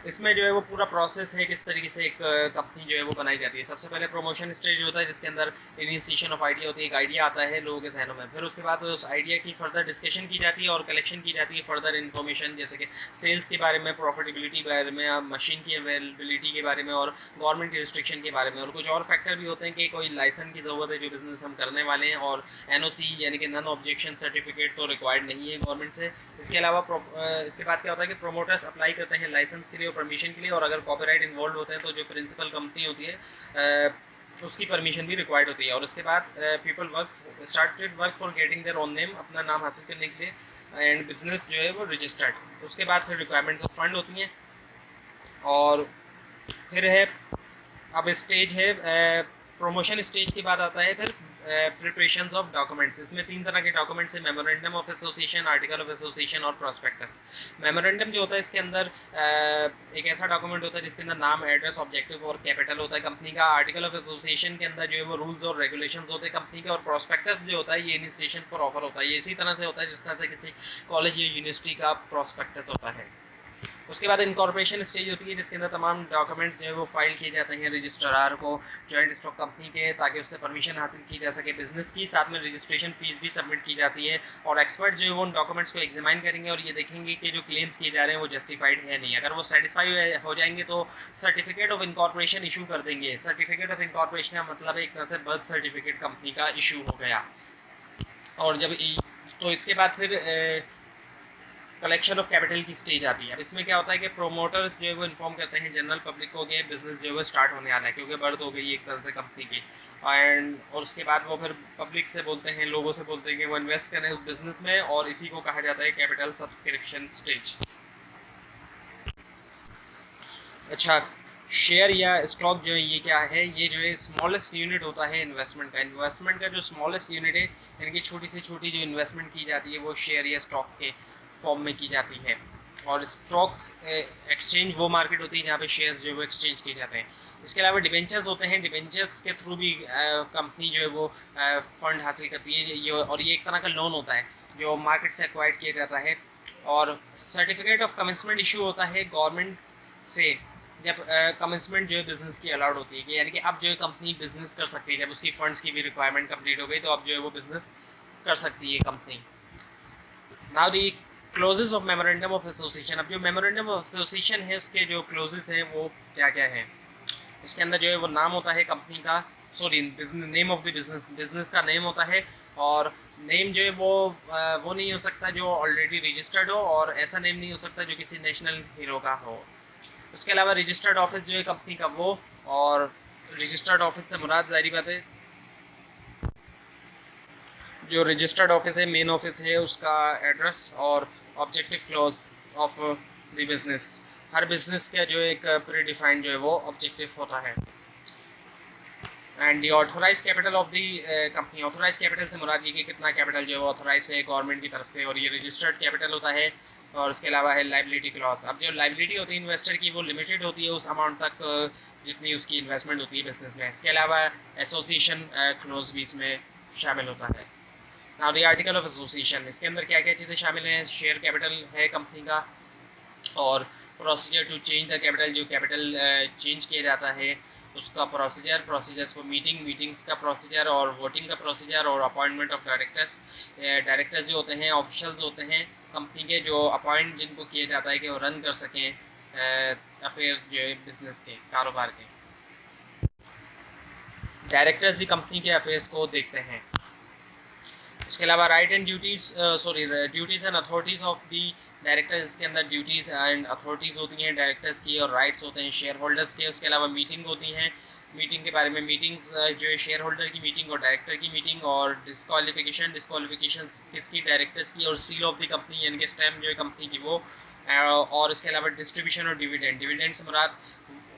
इसमें जो है वो पूरा प्रोसेस है किस तरीके से एक कंपनी जो है वो बनाई जाती है। सबसे पहले प्रमोशन स्टेज होता है जिसके अंदर इनिशिएशन ऑफ आइडिया होती है, एक आइडिया आता है लोगों के जहनों में, फिर उसके बाद उस आइडिया की फर्दर डिस्कशन की जाती है और कलेक्शन की जाती है फर्दर इन्फॉर्मेशन, जैसे कि सेल्स के बारे में, प्रॉफिटेबिलिटी के बारे में, मशीन की अवेलेबिलिटी के बारे में और गवर्नमेंट के रिस्ट्रिक्शन के बारे में। और कुछ और फैक्टर भी होते हैं कि कोई लाइसेंस की ज़रूरत है जो बिज़नेस हम करने वाले हैं, और NOC यानी कि नॉन ऑब्जेक्शन सर्टिफिकेट तो रिक्वायर्ड नहीं है गवर्नमेंट से। इसके अलावा इसके बाद क्या होता है कि प्रोमोटर्स अप्लाई करते हैं लाइसेंस के लिए और परमिशन के लिए, और अगर कॉपीराइट इन्वॉल्व होते हैं तो जो प्रिंसिपल कंपनी होती है उसकी परमिशन भी रिक्वायर्ड होती है। और उसके बाद people started work for getting their own name, अपना नाम हासिल करने के लिए, एंड बिजनेस जो है वो रजिस्टर्ड। उसके बाद फिर रिक्वायरमेंट्स ऑफ फंड होती हैं, और फिर है अब स्टेज है प्रमोशन स्टेज के बाद आता है फिर प्रिपरेशन ऑफ डॉक्यूमेंट्स। इसमें 3 तरह के डॉक्यूमेंट्स हैं, memorandum of association, article of association और प्रॉस्पेक्टस। मेमोरेंडम जो होता है इसके अंदर एक ऐसा डॉक्यूमेंट होता है जिसके अंदर नाम, एड्रेस, ऑब्जेक्टिव और कैपिटल होता है कंपनी का। आर्टिकल ऑफ एसोसिएशन के अंदर जो है वो रूल्स और रेगुलेशंस होते हैं कंपनी के, और प्रॉस्पेक्टस जो होता है ये इनिशिएशन फॉर ऑफर होता है। ये इसी तरह से होता है जिस तरह से किसी कॉलेज या यूनिवर्सिटी का प्रॉस्पेक्टस होता है। उसके बाद इनकॉर्पोरेशन स्टेज होती है जिसके अंदर तमाम डॉक्यूमेंट्स जो है वो फाइल किए जाते हैं रजिस्ट्रार को, जॉइंट स्टॉक कंपनी के, ताकि उससे परमिशन हासिल की जा सके बिजनेस की। साथ में रजिस्ट्रेशन फीस भी सबमिट की जाती है, और एक्सपर्ट्स जो है वो उन डॉक्यूमेंट्स को एग्जामिन करेंगे और ये देखेंगे कि जो क्लेम्स किए जा रहे हैं वो जस्टिफाइड है नहीं। अगर वो सेटिस्फाई हो जाएंगे तो सर्टिफिकेट ऑफ इनकॉर्पोरेशन इशू कर देंगे। सर्टिफिकेट ऑफ इनकॉर्पोरेशन का मतलब है एक तरह से बर्थ सर्टिफिकेट कंपनी का इशू हो गया। और जब तो इसके बाद फिर कलेक्शन ऑफ कैपिटल की स्टेज आती है। अब इसमें क्या होता है कि प्रोमोटर्स जो है वो इन्फॉर्म करते हैं जनरल पब्लिक को कि बिजनेस जो है वो स्टार्ट होने वाला है, क्योंकि बर्थ हो गई एक तरह से कंपनी की। और उसके बाद वो फिर पब्लिक से बोलते हैं, लोगों से बोलते हैं कि वो इन्वेस्ट करें उस बिजनेस में, और इसी को कहा जाता है कैपिटल सब्सक्रिप्शन स्टेज। अच्छा, शेयर या स्टॉक जो है ये क्या है, ये जो है स्मॉलेस्ट यूनिट होता है इन्वेस्टमेंट का। इन्वेस्टमेंट का जो स्मॉलेस्ट यूनिट है, यानी कि छोटी से छोटी जो इन्वेस्टमेंट की जाती है वो शेयर या स्टॉक के फॉर्म में की जाती है। और स्टॉक एक्सचेंज वो मार्केट होती है जहाँ पे शेयर्स जो है वो एक्सचेंज किए जाते हैं। इसके अलावा डिबेंचर्स होते हैं, डिबेंचर्स के थ्रू भी कंपनी जो है वो फंड हासिल करती है ये, और ये एक तरह का लोन होता है जो मार्केट से एक्वायर्ड किया जाता है। और सर्टिफिकेट ऑफ कमिटमेंट इशू होता है गवर्नमेंट से जब कमिटमेंट जो है बिजनेस की अलाउड होती है, कि यानी कि अब जो है कंपनी बिजनेस कर सकती है, जब उसकी फंड्स की भी रिक्वायरमेंट कंप्लीट हो गई तो अब जो है वो बिजनेस कर सकती है company. Now the clauses of memorandum of association. अब जो मेमोरेंडम ऑफ एसोसिएशन है उसके जो क्लोजेस हैं वो क्या क्या हैं। इसके अंदर जो है वो नाम होता है कंपनी का, sorry business name of the business, business का नेम होता है। और नेम जो है वो नहीं हो सकता जो ऑलरेडी रजिस्टर्ड हो, और ऐसा नेम नहीं हो सकता जो किसी नेशनल हीरो का हो। उसके अलावा रजिस्टर्ड ऑफिस जो है कंपनी का वो, और रजिस्टर्ड ऑफिस से मुराद जाहिर बात है जो रजिस्टर्ड ऑफिस है, मेन ऑफिस है, उसका एड्रेस और objective close of the business. Her business का जो एक प्री डिफाइंड जो है वो ऑब्जेक्टिव होता है। And the authorise capital of the company, authorise capital से मुराद ये कि कितना कैपिटल जो है वो ऑथोराइज है गवर्नमेंट की तरफ से, और ये रजिस्टर्ड कैपिटल होता है। और उसके अलावा है लाइबिलिटी क्लॉज। अब जो लाइबिलिटी होती है इन्वेस्टर की वो लिमिटेड होती है उस अमाउंट तक जितनी उसकी इन्वेस्टमेंट होती है बिजनेस में। इसके अलावा एसोसिएशन क्लोज भी इसमें शामिल होता है। Now the article of association, इसके अंदर क्या क्या चीज़ें शामिल हैं? शेयर कैपिटल है कंपनी का, और procedure to change the capital, जो कैपिटल चेंज किया जाता है उसका प्रोसीजर, प्रोसीजर्स फॉर मीटिंग्स का प्रोसीजर, और वोटिंग का प्रोसीजर, और अपॉइंटमेंट ऑफ डायरेक्टर्स। डायरेक्टर्स जो होते हैं ऑफिशियल्स होते हैं कंपनी के, जो अपॉइंट जिनको किया जाता है कि वो रन कर सकें अफेयर्स जो है बिजनेस के, कारोबार के। डायरेक्टर्स ही कंपनी के अफेयर्स को देखते हैं। इसके अलावा right and duties and authorities of the directors, इसके अंदर ड्यूटीज़ एंड अथॉरिटीज़ होती हैं डायरेक्टर्स की, और राइट्स होते हैं शेयर होल्डर्स के। उसके अलावा मीटिंग होती हैं, मीटिंग के बारे में मीटिंग्स जो है शेयर होल्डर की मीटिंग और डायरेक्टर की मीटिंग, और डिस्क्वालिफिकेशन किसकी? डायरेक्टर्स की, और सील ऑफ द कंपनी यानी कि स्टैम्प जो है कंपनी की वो, और इसके अलावा डिस्ट्रीब्यूशन और डिविडेंड से मुराद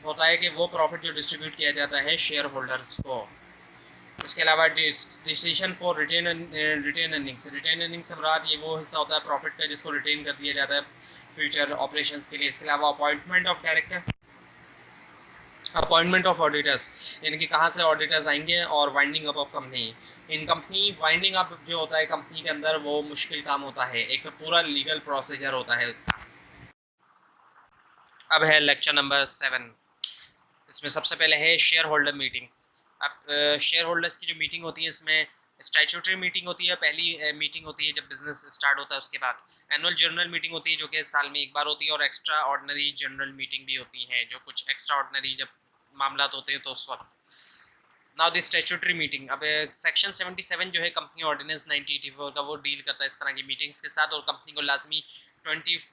होता है कि वो प्रॉफिट जो डिस्ट्रीब्यूट किया जाता है शेयर होल्डर्स को। उसके अलावा decision for retain earnings, retain earnings से मुराद ये वो हिस्सा होता है प्रॉफिट का जिसको रिटेन कर दिया जाता है फ्यूचर ऑपरेशंस के लिए। इसके अलावा appointment of director, appointment of auditors, यानी कि कहाँ से ऑडिटर्स आएंगे, और winding up of company. In company winding up जो होता है कंपनी के अंदर वो मुश्किल काम होता है, एक पूरा लीगल प्रोसीजर होता है उसका। अब है लेक्चर नंबर 7, इसमें सबसे पहले है शेयर होल्डर मीटिंग्स। अब शेयर होल्डर्स की जो मीटिंग होती है इसमें स्टैट्यूटरी मीटिंग होती है, पहली मीटिंग होती है जब बिजनेस स्टार्ट होता है। उसके बाद एनुअल जनरल मीटिंग होती है जो कि साल में एक बार होती है, और एक्स्ट्रा ऑर्डनरी जनरल मीटिंग भी होती है, जो कुछ एक्स्ट्रा ऑर्डनरी जब मामला होते हैं तो उस वक्त। नाउ द स्टैट्यूटरी मीटिंग, अब सेक्शन 77 जो है कंपनी ऑर्डिनेंस 1984 का, वो डील करता है इस तरह की मीटिंग्स के साथ, और कंपनी को लाजमी 20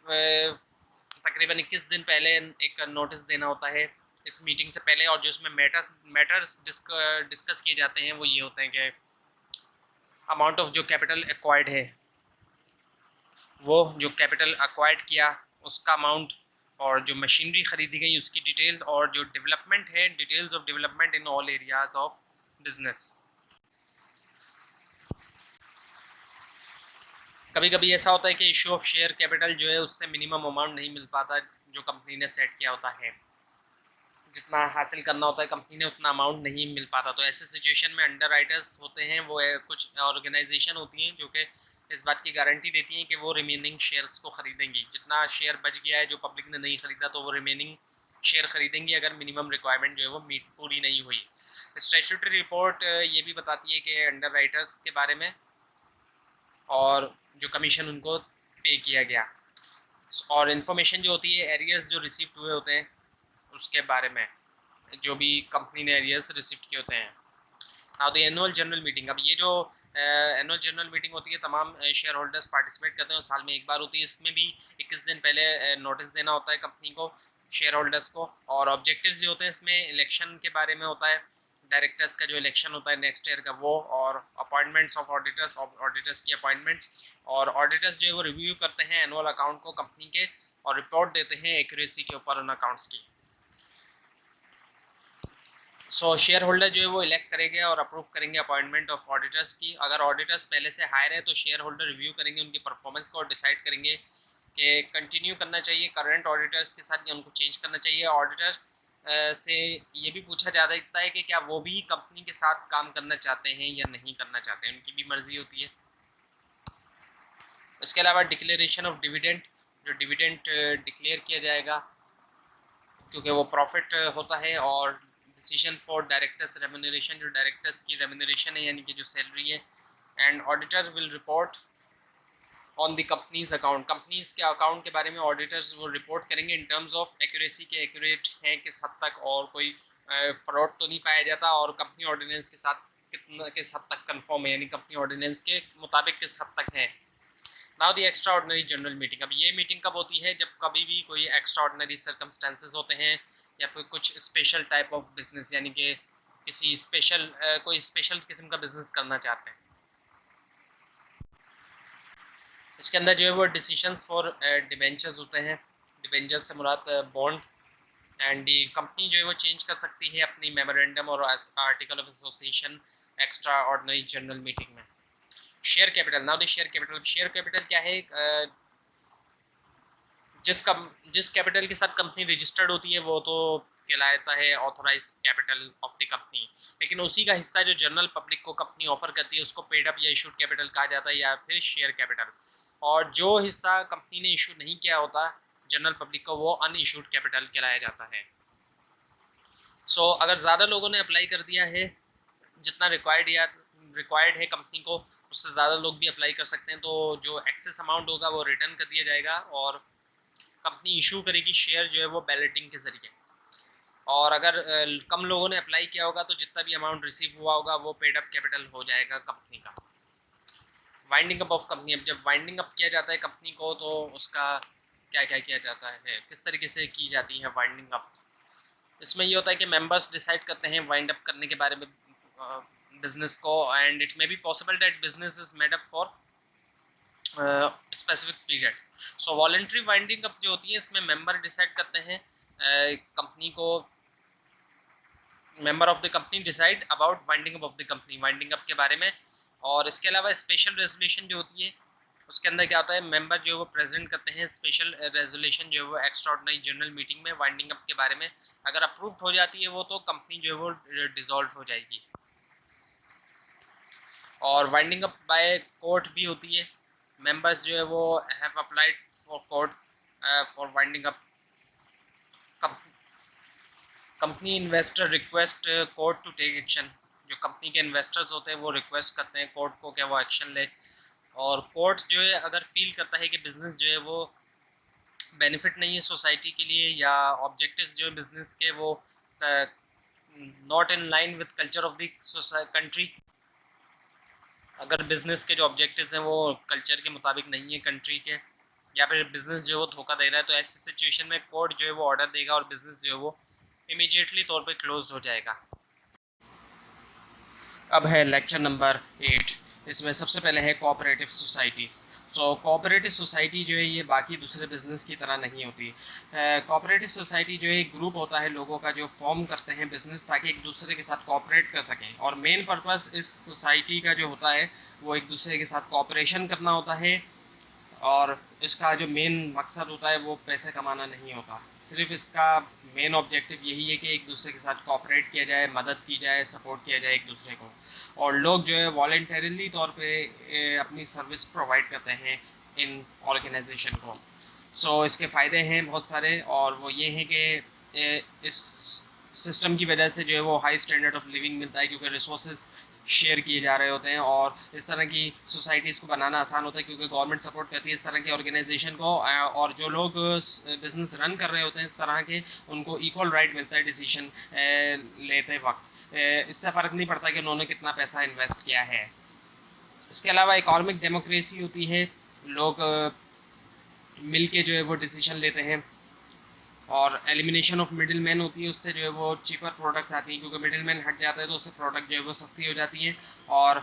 तकरीबन 21 दिन पहले एक नोटिस देना होता है इस मीटिंग से पहले। और जो इसमें मैटर्स डिस्कस किए जाते हैं वो ये होते हैं कि अमाउंट ऑफ जो कैपिटल एक्वायर्ड है, वो जो कैपिटल एक्वायर्ड किया उसका अमाउंट, और जो मशीनरी ख़रीदी गई उसकी डिटेल, और जो डेवलपमेंट है details of development in all areas of business. कभी कभी ऐसा होता है कि इशू ऑफ शेयर कैपिटल जो है उससे मिनिमम अमाउंट नहीं मिल पाता जो कंपनी ने सेट किया होता है, जितना हासिल करना होता है कंपनी ने उतना अमाउंट नहीं मिल पाता। तो ऐसे सिचुएशन में अंडर राइटर्स होते हैं, वो कुछ ऑर्गेनाइजेशन होती हैं जो कि इस बात की गारंटी देती हैं कि वो रिमेनिंग शेयर्स को ख़रीदेंगी। जितना शेयर बच गया है जो पब्लिक ने नहीं ख़रीदा तो वो रिमेनिंग शेयर ख़रीदेंगी अगर मिनिमम रिक्वायरमेंट जो है वो मीट पूरी नहीं हुई। स्टैट्यूटरी रिपोर्ट ये भी बताती है कि अंडर राइटर्स के बारे में और जो कमीशन उनको पे किया गया, और इन्फॉर्मेशन जो होती है एरियर्स जो रिसीव हुए होते हैं उसके बारे में, जो भी कंपनी ने एरियर्स रिसीव किए होते हैं। Now the annual general meeting, अब ये जो एनुअल जनरल मीटिंग होती है तमाम शेयर होल्डर्स पार्टिसिपेट करते हैं, साल में एक बार होती है। इसमें भी 21 दिन पहले नोटिस देना होता है कंपनी को, शेयर होल्डर्स को। और ऑब्जेक्टिव्स जो होते हैं इसमें इलेक्शन के बारे में होता है, डायरेक्टर्स का जो इलेक्शन होता है नेक्स्ट ईयर का वो, और अपॉइंटमेंट्स ऑफ ऑडिटर्स की अपॉइंटमेंट्स, और ऑडिटर्स जो है वो रिव्यू करते हैं एनुअल अकाउंट को कंपनी के, और रिपोर्ट देते हैं एक्यूरेसी के ऊपर उन अकाउंट्स की। शेयर होल्डर जो है वो इलेक्ट करेंगे और अप्रूव करेंगे अपॉइंटमेंट ऑफ ऑडिटर्स की। अगर ऑडिटर्स पहले से हायर है तो शेयर होल्डर रिव्यू करेंगे उनकी परफॉर्मेंस को, और डिसाइड करेंगे कि कंटिन्यू करना चाहिए करंट ऑडिटर्स के साथ या उनको चेंज करना चाहिए। ऑडिटर से ये भी पूछा जाता है कि क्या वो भी कंपनी के साथ काम करना चाहते हैं या नहीं करना चाहते हैं, उनकी भी मर्जी होती है। इसके अलावा डिक्लेरेशन ऑफ डिविडेंड, जो डिविडेंड डिक्लेयर किया जाएगा क्योंकि वो प्रॉफिट होता है। और डिसीजन फॉर डायरेक्टर्स रेम्यूनरेशन, जो डायरेक्टर्स की रेम्यूनरेशन है यानी कि जो सैलरी है। And auditor will report on the companies account, companies के अकाउंट के बारे में ऑडिटर्स वो रिपोर्ट करेंगे इन टर्म्स ऑफ एक्यूरेसी के, एक्यूरेट हैं किस हद तक, और कोई फ्रॉड तो नहीं पाया जाता, और कंपनी ऑर्डिनेंस के साथ किस हद तक कंफर्म है, यानी कंपनी ऑर्डिनेंस के मुताबिक किस हद तक है। नाउ दी एक्स्ट्रा ऑर्डनरी जनरल मीटिंग, अब ये मीटिंग कब होती है? जब कभी भी कोई एक्स्ट्रा ऑर्डनरी सर्कमस्टेंसेज होते हैं या फिर कुछ स्पेशल टाइप ऑफ बिजनेस, यानी कि किसी स्पेशल कोई स्पेशल किस्म का बिजनेस करना चाहते हैं। इसके अंदर जो है वो डिसीजंस फॉर डिबेंचर्स होते हैं, डिबेंचर्स से मुराद बॉन्ड। एंड दी कंपनी जो है वो चेंज कर सकती है अपनी मेमोरेंडम और article of association extraordinary general meeting में। Share capital, now the share capital क्या है? जिस कैपिटल के साथ कंपनी रजिस्टर्ड होती है वो तो कहलाता है authorise capital of the company. लेकिन उसी का हिस्सा जो जनरल पब्लिक को कंपनी ऑफर करती है उसको पेड अप या इशूड कैपिटल कहा जाता है या फिर शेयर कैपिटल। और जो हिस्सा कंपनी ने इशू नहीं किया होता जनरल पब्लिक को वो अन इशूड कैपिटल कहलाया जाता है। सो अगर ज़्यादा लोगों ने अप्लाई कर दिया है, जितना रिक्वायर्ड है कंपनी को उससे ज़्यादा लोग भी अप्लाई कर सकते हैं, तो जो एक्सेस अमाउंट होगा वो रिटर्न कर दिया जाएगा और कंपनी इशू करेगी शेयर जो है वो बैलेटिंग के ज़रिए। और अगर कम लोगों ने अप्लाई किया होगा तो जितना भी अमाउंट रिसीव हुआ होगा वो पेड अप कैपिटल हो जाएगा कंपनी का। वाइंडिंग अप ऑफ कंपनी, अब जब वाइंडिंग अप किया जाता है कंपनी को तो उसका क्या क्या किया जाता है, किस तरीके से की जाती है वाइंडिंग अप। इसमें ये होता है कि मेंबर्स डिसाइड करते हैं वाइंड अप करने के बारे में बिजनेस को, and it may be possible that business is made up for specific period. So voluntary winding up जो होती है इसमें मेंबर डिसाइड करते हैं कंपनी को, member of the company decide about winding up of the company, winding up के बारे में। और इसके अलावा स्पेशल रेजोल्यूशन जो होती है उसके अंदर क्या होता है, मेंबर जो है वो प्रेजेंट करते हैं स्पेशल रेजोल्यूशन जो है वो एक्स्ट्राऑर्डिनरी जनरल मीटिंग में वाइंडिंग अप के बारे में। अगर अप्रूव्ड हो जाती है वो तो कंपनी जो है वो डिसॉल्व हो जाएगी। और वाइंडिंग अप बाय कोर्ट भी होती है, मेंबर्स जो है वो have applied for court for winding up. Company investor request court to take action, जो कंपनी के इन्वेस्टर्स होते हैं वो रिक्वेस्ट करते हैं कोर्ट को क्या वो एक्शन ले। और कोर्ट जो है अगर फील करता है कि बिज़नेस जो है वो बेनिफिट नहीं है सोसाइटी के लिए या ऑब्जेक्टिव्स जो है बिज़नेस के वो not in line with culture of the country, अगर बिज़नेस के जो ऑब्जेक्टिव्स हैं वो कल्चर के मुताबिक नहीं है कंट्री के, या फिर बिज़नेस जो है वो धोखा दे रहा है, तो ऐसी सिचुएशन में कोर्ट जो है वो ऑर्डर देगा और बिज़नेस जो है वो इमीडिएटली तौर पे क्लोज हो जाएगा। अब है लेक्चर नंबर 8। इसमें सबसे पहले है कोऑपरेटिव सोसाइटीज़। सो कोऑपरेटिव सोसाइटी जो है ये बाकी दूसरे बिजनेस की तरह नहीं होती। कोऑपरेटिव सोसाइटी जो है एक ग्रुप होता है लोगों का जो फॉर्म करते हैं बिजनेस ताकि एक दूसरे के साथ कोऑपरेट कर सकें, और मेन पर्पस इस सोसाइटी का जो होता है वो एक दूसरे के साथ कोऑपरेशन करना होता है। और इसका जो मेन मकसद होता है वो पैसे कमाना नहीं होता, सिर्फ इसका मेन ऑब्जेक्टिव यही है कि एक दूसरे के साथ कोऑपरेट किया जाए, मदद की जाए, सपोर्ट किया जाए एक दूसरे को। और लोग जो है वॉलंटरीली तौर पे अपनी सर्विस प्रोवाइड करते हैं इन ऑर्गेनाइजेशन को। सो इसके फ़ायदे हैं बहुत सारे, और वो ये हैं कि इस सिस्टम की वजह से जो है वो हाई स्टैंडर्ड ऑफ लिविंग मिलता है क्योंकि रिसोर्सेज शेयर किए जा रहे होते हैं, और इस तरह की सोसाइटीज़ को बनाना आसान होता है क्योंकि गवर्नमेंट सपोर्ट करती है इस तरह के ऑर्गेनाइजेशन को, और जो लोग बिजनेस रन कर रहे होते हैं इस तरह के उनको इक्वल राइट मिलता है डिसीजन लेते वक्त। इससे फ़र्क नहीं पड़ता कि उन्होंने कितना पैसा इन्वेस्ट किया है। इसके अलावा इकोनॉमिक डेमोक्रेसी होती है, लोग मिल के जो है वो डिसीजन लेते हैं। और एलिमिनेशन ऑफ मिडिल मैन होती है, उससे जो है वो चीपर प्रोडक्ट्स आती हैं क्योंकि मिडिल मैन हट जाता है तो उससे प्रोडक्ट जो है वो सस्ती हो जाती है। और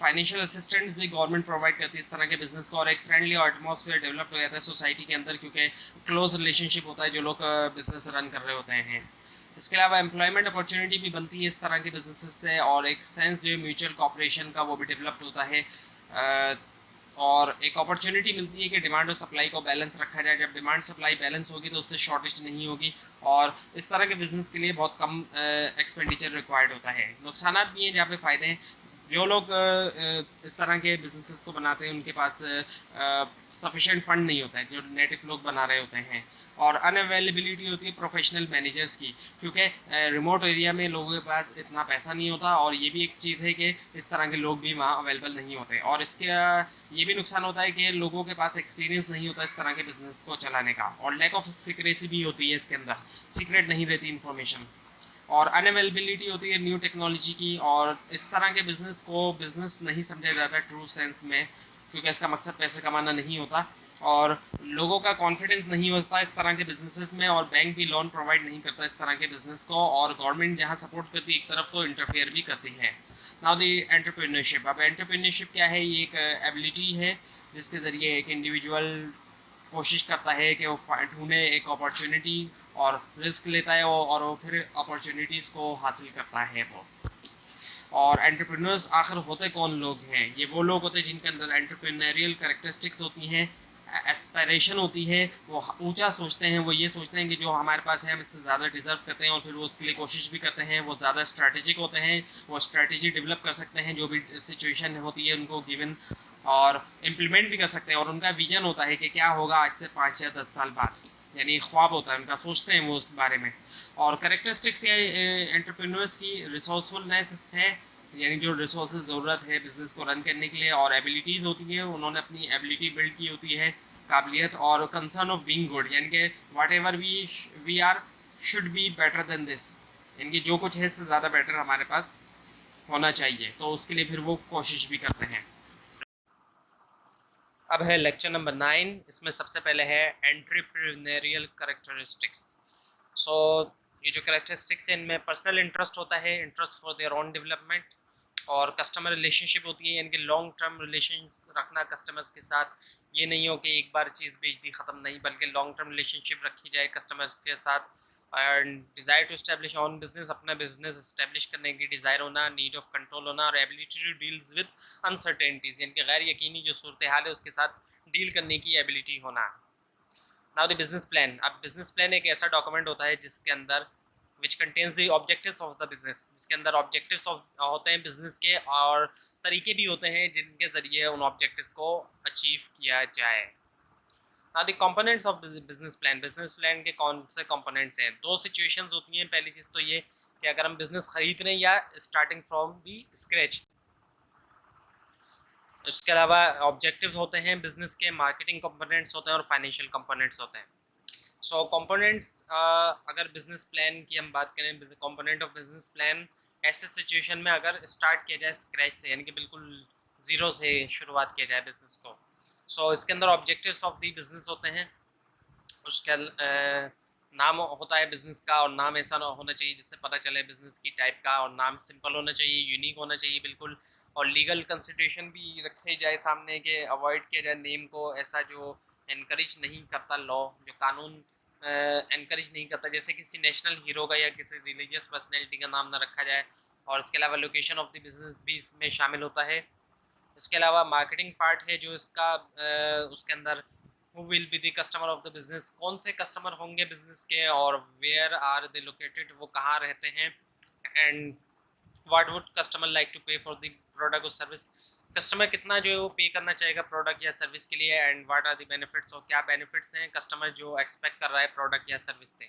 फाइनेंशियल असिस्टेंट भी गवर्नमेंट प्रोवाइड करती है इस तरह के बिजनेस को, और एक फ्रेंडली एटमॉस्फेयर डेवलप हो जाता है सोसाइटी के अंदर क्योंकि क्लोज रिलेशनशिप होता है जो लोग बिजनेस रन कर रहे होते हैं। इसके अलावा एम्प्लॉयमेंट अपॉर्चुनिटी भी बनती है इस तरह के बिजनेसेस से, और एक सेंस जो है म्यूचुअल कॉपरेशन का वो भी डेवलप्ड होता है। और एक अपॉर्चुनिटी मिलती है कि डिमांड और सप्लाई को बैलेंस रखा जाए, जब डिमांड सप्लाई बैलेंस होगी तो उससे शॉर्टेज नहीं होगी, और इस तरह के बिजनेस के लिए बहुत कम एक्सपेंडिचर रिक्वायर्ड होता है। नुकसान भी हैं जहाँ पे फ़ायदे हैं, जो लोग इस तरह के बिजनेसेस को बनाते हैं उनके पास सफिशेंट फंड नहीं होता है जो नेटिव लोग बना रहे होते हैं, और अनअवेलेबिलिटी होती है प्रोफेशनल मैनेजर्स की क्योंकि रिमोट एरिया में लोगों के पास इतना पैसा नहीं होता, और ये भी एक चीज़ है कि इस तरह के लोग भी वहाँ अवेलेबल नहीं होते। और इसके ये भी नुकसान होता है कि लोगों के पास एक्सपीरियंस नहीं होता इस तरह के बिजनेस को चलाने का, और लैक ऑफ सीक्रेसी भी होती है इसके अंदर, सीक्रेट नहीं रहती इन्फॉर्मेशन। और अनअवेलेबिलिटी होती है न्यू टेक्नोलॉजी की, और इस तरह के बिज़नेस को बिज़नेस नहीं समझा जाता ट्रू सेंस में क्योंकि इसका मकसद पैसे कमाना नहीं होता, और लोगों का कॉन्फिडेंस नहीं होता इस तरह के बिजनेसेस में, और बैंक भी लोन प्रोवाइड नहीं करता इस तरह के बिजनेस को, और गवर्नमेंट जहाँ सपोर्ट करती है एक तरफ तो इंटरफेयर भी करती है। नाउ द एंटरप्रेन्योरशिप, अब एंटरप्रेन्योरशिप क्या है, ये एक एबिलिटी है जिसके ज़रिए एक इंडिविजुअल कोशिश करता है कि वो ढूंढे एक अपॉर्चुनिटी और रिस्क लेता है और वो फिर अपॉर्चुनिटीज़ को हासिल करता है वो। और एंटरप्रेन्योर्स आखिर होते कौन लोग हैं, ये वो लोग होते हैं जिनके अंदर एंटरप्रेन्योरियल कैरेक्टरिस्टिक्स होती हैं, एस्पिरेशन होती है, वो ऊंचा सोचते हैं, वो ये सोचते हैं कि जो हमारे पास है हम इससे ज़्यादा डिजर्व करते हैं, और फिर वो उसके लिए कोशिश भी करते हैं, वो ज़्यादा स्ट्रैटेजिक होते हैं, वो स्ट्रैटेजी डेवलप कर सकते हैं जो भी सिचुएशन होती है उनको गिवन, और इम्प्लीमेंट भी कर सकते हैं, और उनका विजन होता है कि क्या होगा आज से 5 या 10 साल बाद, यानी ख्वाब होता है उनका, सोचते हैं वो उस बारे में। और करेक्टरिस्टिक्स या एंटरप्रेन्योर्स की रिसोर्सफुलनेस है, यानी जो रिसोर्स ज़रूरत है बिज़नेस को रन करने के लिए, और एबिलिटीज़ होती हैं, उन्होंने अपनी एबिलिटी बिल्ड की होती है, काबिलियत, और कंसर्न ऑफ बीइंग गुड, यानी कि whatever we are should be better than this, यानी कि जो कुछ है इससे ज़्यादा बेटर हमारे पास होना चाहिए, तो उसके लिए फिर वो कोशिश भी करते हैं। अब है लेक्चर नंबर 9, इसमें सबसे पहले है एंटरप्रेन्योरियल करेक्टरिस्टिक्स। सो ये जो करेक्टरिस्टिक्स है इनमें पर्सनल इंटरेस्ट होता है, interest for their own development, और कस्टमर रिलेशनशिप होती है, यानी कि लॉन्ग टर्म रिलेशंस रखना कस्टमर्स के साथ, ये नहीं हो कि एक बार चीज़ बेच दी ख़त्म, नहीं, बल्कि लॉन्ग टर्म रिलेशनशिप रखी जाए कस्टमर्स के साथ। And desire to establish on business, अपना बिजनेस इस्टेब्लिश करने की डिज़ायर होना, नीड ऑफ कंट्रोल होना, और ability to deals with uncertainties, यानी कि गैर यकीनी जो सूरत हाल है उसके साथ डील करने की एबिलिटी होना। नाउ द बिजनेस प्लान, अब बिजनेस प्लान एक ऐसा डॉक्यूमेंट होता है जिसके अंदर which contains the objectives of the business, जिसके अंदर ऑब्जेक्टिव्स होते हैं बिजनेस के, और तरीके भी होते हैं जिनके ज़रिए उन ऑब्जेक्टिव्स को अचीव किया जाए। Now the components of business plan के कौन से कंपोनेंट्स हैं? दो सिचुएशंस होती हैं। पहली चीज़ तो ये कि अगर हम बिजनेस खरीद रहे हैं या स्टार्टिंग फ्रॉम दी स्क्रैच। उसके अलावा ऑब्जेक्टिव होते हैं बिजनेस के, मार्केटिंग कंपोनेंट्स होते हैं, और फाइनेंशियल कंपोनेंट्स होते हैं। सो कंपोनेंट्स, अगर बिजनेस प्लान की हम बात करें, कंपोनेंट ऑफ बिजनेस प्लान ऐसे सिचुएशन में अगर स्टार्ट किया जाए स्क्रैच से, यानी कि बिल्कुल ज़ीरो से शुरुआत किया जाए बिजनेस को। सो इसके अंदर ऑब्जेक्टिव्स ऑफ दी बिजनेस होते हैं, उसका नाम होता है बिज़नेस का, और नाम ऐसा ना होना चाहिए जिससे पता चले बिज़नेस की टाइप का, और नाम सिंपल होना चाहिए, यूनिक होना चाहिए बिल्कुल, और लीगल कंसिडरेशन भी रखे जाए सामने के, अवॉइड किया जाए नेम को ऐसा जो इनकरेज नहीं करता, लॉ जो कानून इनकरेज नहीं करता, जैसे किसी नेशनल हीरो का या किसी रिलीजियस पर्सनैलिटी का नाम ना रखा जाए। और इसके अलावा लोकेशन ऑफ द बिज़नेस भी इसमें शामिल होता है। इसके अलावा मार्केटिंग पार्ट है जो इसका, उसके अंदर who will be the customer of the business, कौन से कस्टमर होंगे बिजनेस के, और वेयर आर दे लोकेटेड, वो कहाँ रहते हैं, and what would customer like to pay for the product और सर्विस, कस्टमर कितना जो है वो पे करना चाहेगा प्रोडक्ट या सर्विस के लिए, and what are the benefits, और क्या बेनिफिट्स हैं कस्टमर जो एक्सपेक्ट कर रहा है प्रोडक्ट या सर्विस से।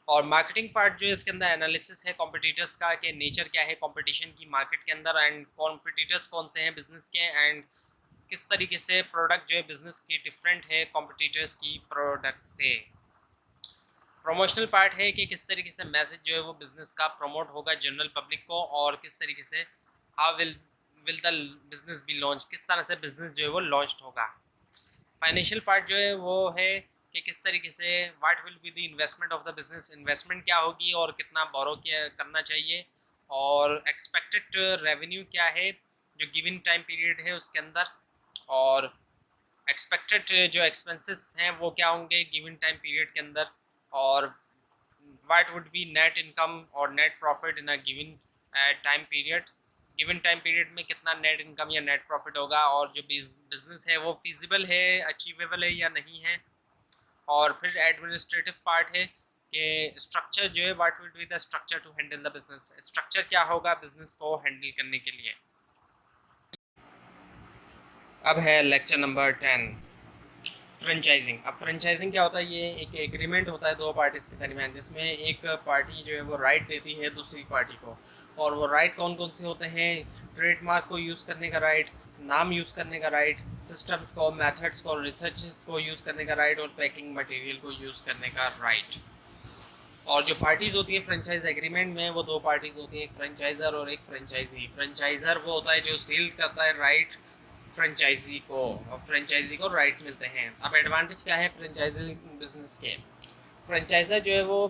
और मार्केटिंग पार्ट जो है इसके अंदर एनालिसिस है कॉम्पिटिटर्स का, कि नेचर क्या है कंपटीशन की मार्केट के अंदर, एंड कॉम्पिटिटर्स कौन से हैं बिजनेस के, एंड किस तरीके से प्रोडक्ट जो है बिजनेस की डिफरेंट है कॉम्पिटिटर्स की प्रोडक्ट से। प्रमोशनल पार्ट है कि किस तरीके से मैसेज जो है वो बिजनेस का प्रमोट होगा जनरल पब्लिक को, और किस तरीके से how will the business B launch, किस तरह से बिजनेस जो है वो लॉन्च होगा। फाइनेंशियल पार्ट जो है वो है कि किस तरीके से what will be the investment of the business, investment क्या होगी और कितना बोरो किया करना चाहिए, और एक्सपेक्टेड रेवेन्यू क्या है जो गिवन टाइम पीरियड है उसके अंदर, और एक्सपेक्टेड जो एक्सपेंसेस हैं वो क्या होंगे गिवन टाइम पीरियड के अंदर, और what would be net income और net profit in a given time period, given time period में कितना नेट इनकम या नेट प्रॉफिट होगा, और जो बिजनेस है वो फिजिबल है, अचीवेबल है या नहीं है। और फिर एडमिनिस्ट्रेटिव पार्ट है कि स्ट्रक्चर जो है what will be the structure to handle the business, structure क्या होगा बिजनेस को हैंडल करने के लिए। अब है लेक्चर नंबर 10, फ्रेंचाइजिंग। अब फ्रेंचाइजिंग क्या होता है, ये एक एग्रीमेंट होता है दो पार्टीज के दरमियान, जिसमें एक पार्टी जो है वो राइट देती है दूसरी पार्टी को, और वो राइट कौन कौन से होते हैं, ट्रेडमार्क को यूज़ करने का राइट, नाम यूज़ करने का राइट, सिस्टम्स को, मेथड्स को, रिसर्चेस को यूज़ करने का राइट, और पैकिंग मटेरियल को यूज़ करने का राइट। और जो पार्टीज़ होती हैं फ्रेंचाइज एग्रीमेंट में वो दो पार्टीज़ होती हैं, एक फ्रेंचाइज़र और एक फ्रेंचाइजी। फ्रेंचाइज़र वो होता है जो सेल्स करता है राइट फ्रेंचाइजी को, और फ्रेंचाइजी को राइट्स मिलते हैं। अब एडवांटेज क्या है फ्रेंचाइजी बिजनेस के, फ्रेंचाइज़र जो है वो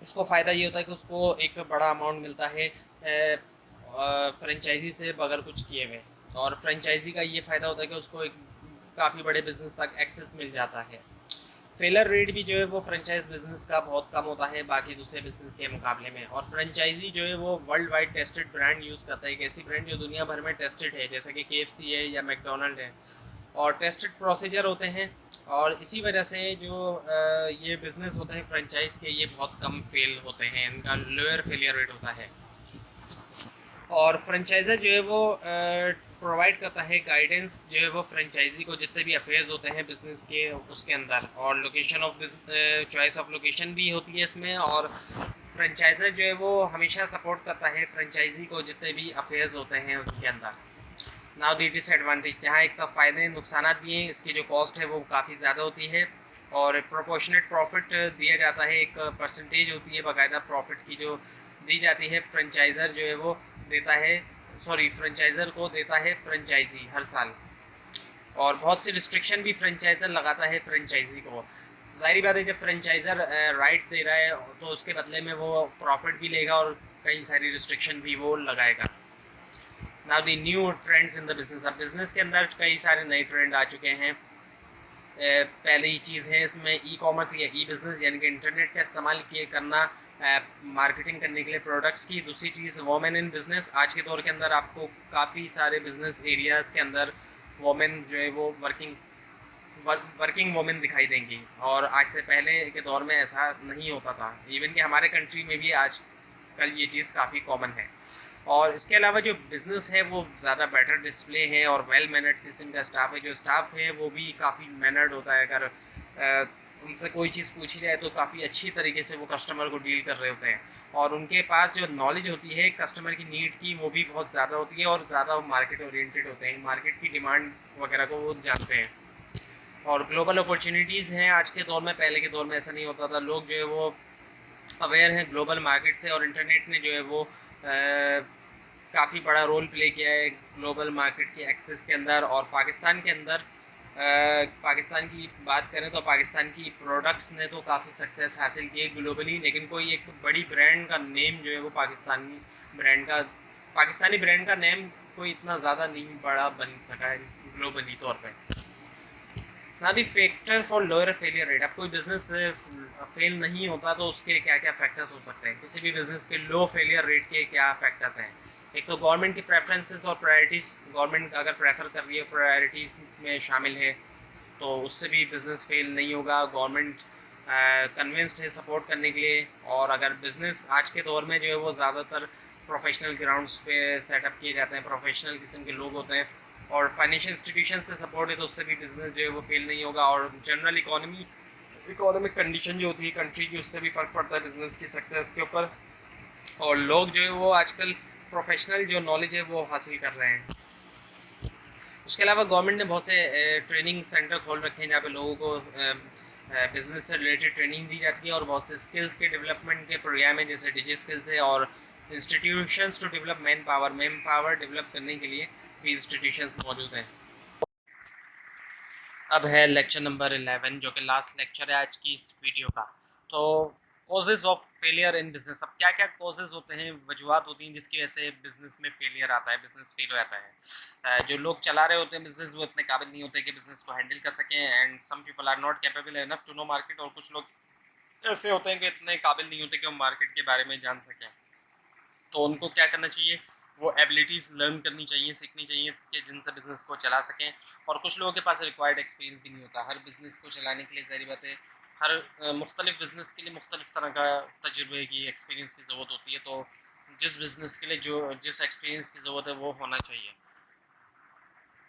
उसको फ़ायदा ये होता है कि उसको एक बड़ा अमाउंट मिलता है फ्रेंचाइजी से बगैर कुछ किए हुए, और फ्रेंचाइजी का ये फ़ायदा होता है कि उसको एक काफ़ी बड़े बिजनेस तक एक्सेस मिल जाता है। फेलर रेट भी जो है वो फ्रेंचाइज बिजनेस का बहुत कम होता है बाकी दूसरे बिजनेस के मुकाबले में। और फ्रेंचाइजी जो है वो world wide tested brand use करता है, एक ऐसी ब्रांड जो दुनिया भर में टेस्टेड है, जैसे कि KFC है या मैकडोनल्ड है। और टेस्टेड प्रोसीजर होते हैं, और इसी वजह से जो ये बिज़नेस होते हैं फ्रेंचाइज के, ये बहुत कम फेल होते हैं, इनका लोअर फेलियर रेट होता है। और फ्रेंचाइज़र जो है वो प्रोवाइड करता है गाइडेंस जो है वो फ्रेंचाइजी को, जितने भी अफेयर्स होते हैं बिज़नेस के उसके अंदर, और location of choice of location भी होती है इसमें। और फ्रेंचाइज़र जो है वो हमेशा सपोर्ट करता है फ्रेंचाइजी को जितने भी अफेयर्स होते हैं उनके अंदर। नाउ दी डिसएडवांटेज, जहाँ एक तो फ़ायदे नुकसान भी हैं, इसकी जो कॉस्ट है वो काफ़ी ज़्यादा होती है, और प्रोपोर्शनेट प्रॉफिट दिया जाता है, एक परसेंटेज होती है बाकायदा प्रॉफिट की जो दी जाती है, फ्रेंचाइज़र जो है वो देता है, फ्रेंचाइज़र को देता है फ्रेंचाइजी हर साल। और बहुत सी रिस्ट्रिक्शन भी फ्रेंचाइज़र लगाता है फ्रेंचाइजी को। ज़ाहिर बात है जब फ्रेंचाइज़र राइट्स दे रहा है तो उसके बदले में वो प्रॉफिट भी लेगा और कई सारी रिस्ट्रिक्शन भी वो लगाएगा। Now the new trends in the business, अब बिजनेस के अंदर कई सारे नए ट्रेंड आ चुके हैं। पहली चीज़ है इसमें ई कॉमर्स या ई बिज़नेस, यानी कि इंटरनेट का इस्तेमाल किए करना मार्केटिंग करने के लिए प्रोडक्ट्स की। दूसरी चीज़ वोमेन इन बिज़नेस, आज के दौर के अंदर आपको काफ़ी सारे बिजनेस एरियाज़ के अंदर वोमेन जो है वो वर्किंग वोमेन दिखाई देंगी, और आज से पहले के दौर में ऐसा नहीं होता था। इवन कि हमारे कंट्री में भी आज कल ये चीज़ काफ़ी कॉमन है। और इसके अलावा जो बिज़नेस है वो ज़्यादा बेटर डिस्प्ले है और वेल मैनर्ड किस्म का स्टाफ है, जो स्टाफ है वो भी काफ़ी मैनर्ड होता है। अगर उनसे कोई चीज़ पूछी जाए तो काफ़ी अच्छी तरीके से वो कस्टमर को डील कर रहे होते हैं, और उनके पास जो नॉलेज होती है कस्टमर की नीड की वो भी बहुत ज़्यादा होती है, और ज़्यादा वो मार्केट ओरिएंटेड होते हैं, मार्केट की डिमांड वगैरह को वो जानते हैं। और ग्लोबल अपॉर्चुनिटीज़ हैं आज के दौर में, पहले के दौर में ऐसा नहीं होता था। लोग जो है वो अवेयर हैं ग्लोबल मार्केट से, और इंटरनेट ने जो है वो काफ़ी बड़ा रोल प्ले किया है ग्लोबल मार्केट के एक्सेस के अंदर। और पाकिस्तान के अंदर पाकिस्तान की बात करें तो पाकिस्तान की प्रोडक्ट्स ने तो काफ़ी सक्सेस हासिल की है ग्लोबली, लेकिन कोई एक बड़ी ब्रांड का नेम जो है वो पाकिस्तानी ब्रांड का नेम कोई इतना ज़्यादा नहीं बड़ा बन सका है ग्लोबली तौर पे। ना the factor for lower failure rate, अब कोई बिजनेस फेल नहीं होता तो उसके क्या क्या फैक्टर्स हो सकते हैं, किसी भी बिजनेस के लो फेलियर रेट के क्या फैक्टर्स हैं। एक तो गवर्नमेंट की प्रेफरेंसेस और प्रायोरिटीज़, गवर्नमेंट अगर प्रेफर कर रही है प्रायोरिटीज़ में शामिल है तो उससे भी बिज़नेस फेल नहीं होगा। गवर्नमेंट कन्विंस्ड है सपोर्ट करने के लिए, और अगर बिज़नेस आज के दौर में जो है वो ज़्यादातर प्रोफेशनल ग्राउंड्स पे सेटअप किए जाते हैं, प्रोफेशनल किस्म के लोग होते हैं, और फाइनेंशियल इंस्टीट्यूशन से सपोर्ट है तो उससे भी बिज़नेस जो है वो फेल नहीं होगा। और जनरल इकोनॉमिक कंडीशन जो होती है कंट्री की, उससे भी फ़र्क पड़ता है बिज़नेस की सक्सेस के ऊपर। और लोग जो है वो आजकल प्रोफेशनल जो नॉलेज है वो हासिल कर रहे हैं। उसके अलावा गवर्नमेंट ने बहुत से ट्रेनिंग सेंटर खोल रखे हैं जहाँ पे लोगों को बिज़नेस से रिलेटेड ट्रेनिंग दी जाती है, और बहुत से स्किल्स के डेवलपमेंट के प्रोग्राम है जैसे डिजी स्किल्स है, और institutions to develop manpower develop करने के लिए भी इंस्टीट्यूशंस मौजूद हैं। अब है लेक्चर नंबर 11 जो कि लास्ट लेक्चर है आज की इस वीडियो का। तो causes of failure in business, अब क्या क्या कॉजेज़ होते हैं, वजूहत होती हैं जिसकी वजह से बिजनेस में फेलियर आता है, बिजनेस फेल हो जाता है। जो लोग चला रहे होते हैं बिजनेस वो इतने काबिल नहीं होते कि बिजनेस को हैंडल कर सकें, and some people are not capable enough to know market, और कुछ लोग ऐसे होते हैं कि इतने काबिल नहीं होते कि वो मार्केट के बारे में जान सकें। तो उनको क्या करना चाहिए, वो एबिलिटीज़ लर्न करनी चाहिए, सीखनी चाहिए कि जिनसे बिज़नेस को चला सकें। और कुछ लोगों के पास रिक्वायर्ड एक्सपीरियंस भी नहीं होता हर बिज़नेस को चलाने के लिए। ज़ाहिर बात है हर मुख्तलिफ बिज़नेस के लिए मुख्तलिफ तरह का तजुर्बे की एक्सपीरियंस की ज़रूरत होती है, तो जिस बिज़नेस के लिए जिस एक्सपीरियंस की ज़रूरत है वो होना चाहिए।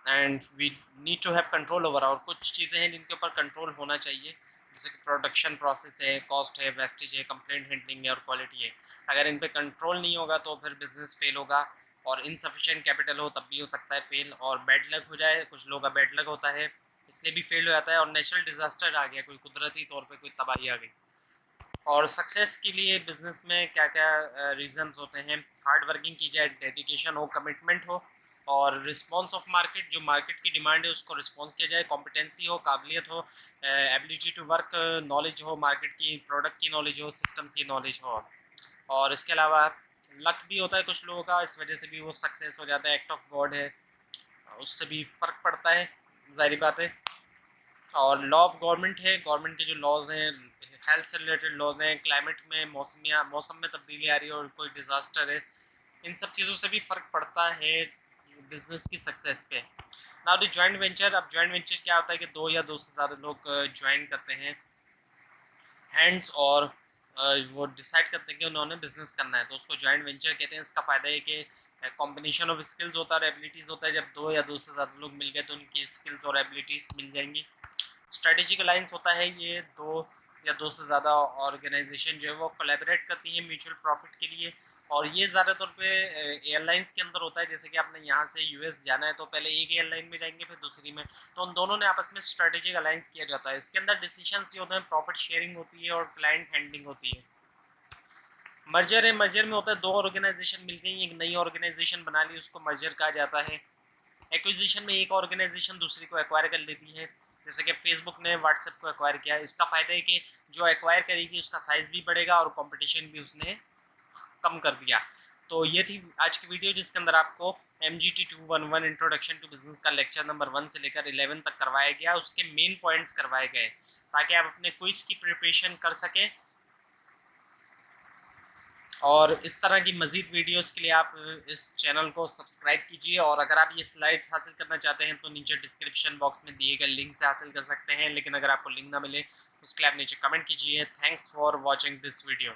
And we need to have control over, और कुछ चीज़ें हैं जिनके ऊपर कंट्रोल होना चाहिए, जैसे कि प्रोडक्शन प्रोसेस है, कॉस्ट है, वेस्टेज है, कंप्लेंट हैंडलिंग है और क्वालिटी है। अगर इन पे कंट्रोल नहीं होगा तो फिर बिजनेस फेल होगा, और इनसफिशिएंट कैपिटल हो तब भी हो सकता है फेल, और बैड लक हो जाए, कुछ लोगों का बैड लक होता है इसलिए भी फेल हो जाता है, और नेचुरल डिजास्टर आ गया, कोई कुदरती तौर पे कोई तबाही आ गई। और सक्सेस के लिए बिजनेस में क्या क्या रीजंस होते हैं, हार्ड वर्किंग की जाए, डेडिकेशन हो, कमिटमेंट हो, और रिस्पॉन्स ऑफ मार्केट, जो मार्केट की डिमांड है उसको रिस्पॉन्स किया जाए, कॉम्पिटेंसी हो, काबिलियत हो, एबिलिटी टू वर्क नॉलेज हो, मार्केट की प्रोडक्ट की नॉलेज हो, सिस्टम्स की नॉलेज हो। और इसके अलावा लक भी होता है कुछ लोगों का, इस वजह से भी वो सक्सेस हो जाता है, एक्ट ऑफ गॉड है, उससे भी फ़र्क पड़ता है, ज़ाहिर बात है। और लॉ ऑफ गवर्नमेंट है, गवर्नमेंट के जो लॉज हैं, हेल्थ से रिलेटेड लॉज हैं, क्लाइमेट में मौसम में तब्दीली आ रही है और कोई डिज़ास्टर है, इन सब चीज़ों से भी फ़र्क पड़ता है बिजनेस की सक्सेस पे। नाउ द जॉइंट वेंचर, अब जॉइंट वेंचर क्या होता है कि 2 या 2 से ज़्यादा लोग ज्वाइन करते हैं हैंड्स, और वो डिसाइड करते हैं कि उन्होंने बिजनेस करना है, तो उसको जॉइंट वेंचर कहते हैं। इसका फ़ायदा है कि कॉम्बिनेशन ऑफ स्किल्स होता है और एबिलिटीज़ होता है। जब 2 या 2 से ज़्यादा लोग मिल गए तो उनकी स्किल्स और एबिलिटीज़ मिल जाएंगी। स्ट्रेटेजिक अलायंस होता है, ये 2 या 2 से ज़्यादा ऑर्गेनाइजेशन जो है वो कोलैबोरेट करती है म्यूचुअल प्रॉफिट के लिए, और ये ज़्यादातर पे एयरलाइंस के अंदर होता है। जैसे कि आपने यहाँ से यूएस जाना है तो पहले एक एयरलाइन में जाएंगे फिर दूसरी में, तो उन दोनों ने आपस में स्ट्रेटेजिक अलायंस किया जाता है। इसके अंदर डिसीजन ये होते हैं, प्रॉफिट शेयरिंग होती है और क्लाइंट हैंडलिंग होती है। मर्जर है, मर्जर में होता है 2 ऑर्गेनाइजेशन मिल गई, एक नई ऑर्गेनाइजेशन बना ली, उसको मर्जर कहा जाता है। एक्विजिशन में एक ऑर्गेनाइजेशन दूसरी को एक्वायर कर लेती है, जैसे कि फेसबुक ने व्हाट्सएप को एक्वायर किया। इसका फ़ायदा है कि जो एक्वायर करेगी उसका साइज़ भी बढ़ेगा और कंपटीशन भी उसने कम कर दिया। तो ये थी आज की वीडियो, जिसके अंदर आपको MGT 211 इंट्रोडक्शन टू बिजनेस का लेक्चर नंबर 1 से लेकर 11 तक करवाया गया, उसके मेन पॉइंट्स करवाए गए ताकि आप अपने क्विज की प्रिपरेशन कर सकें। और इस तरह की मज़ीद वीडियोस के लिए आप इस चैनल को सब्सक्राइब कीजिए, और अगर आप ये स्लाइड्स हासिल करना चाहते हैं तो नीचे डिस्क्रिप्शन बॉक्स में दिए गए लिंक से हासिल कर सकते हैं, लेकिन अगर आपको लिंक ना मिले उसके लिए आप नीचे कमेंट कीजिए। Thanks for watching this video.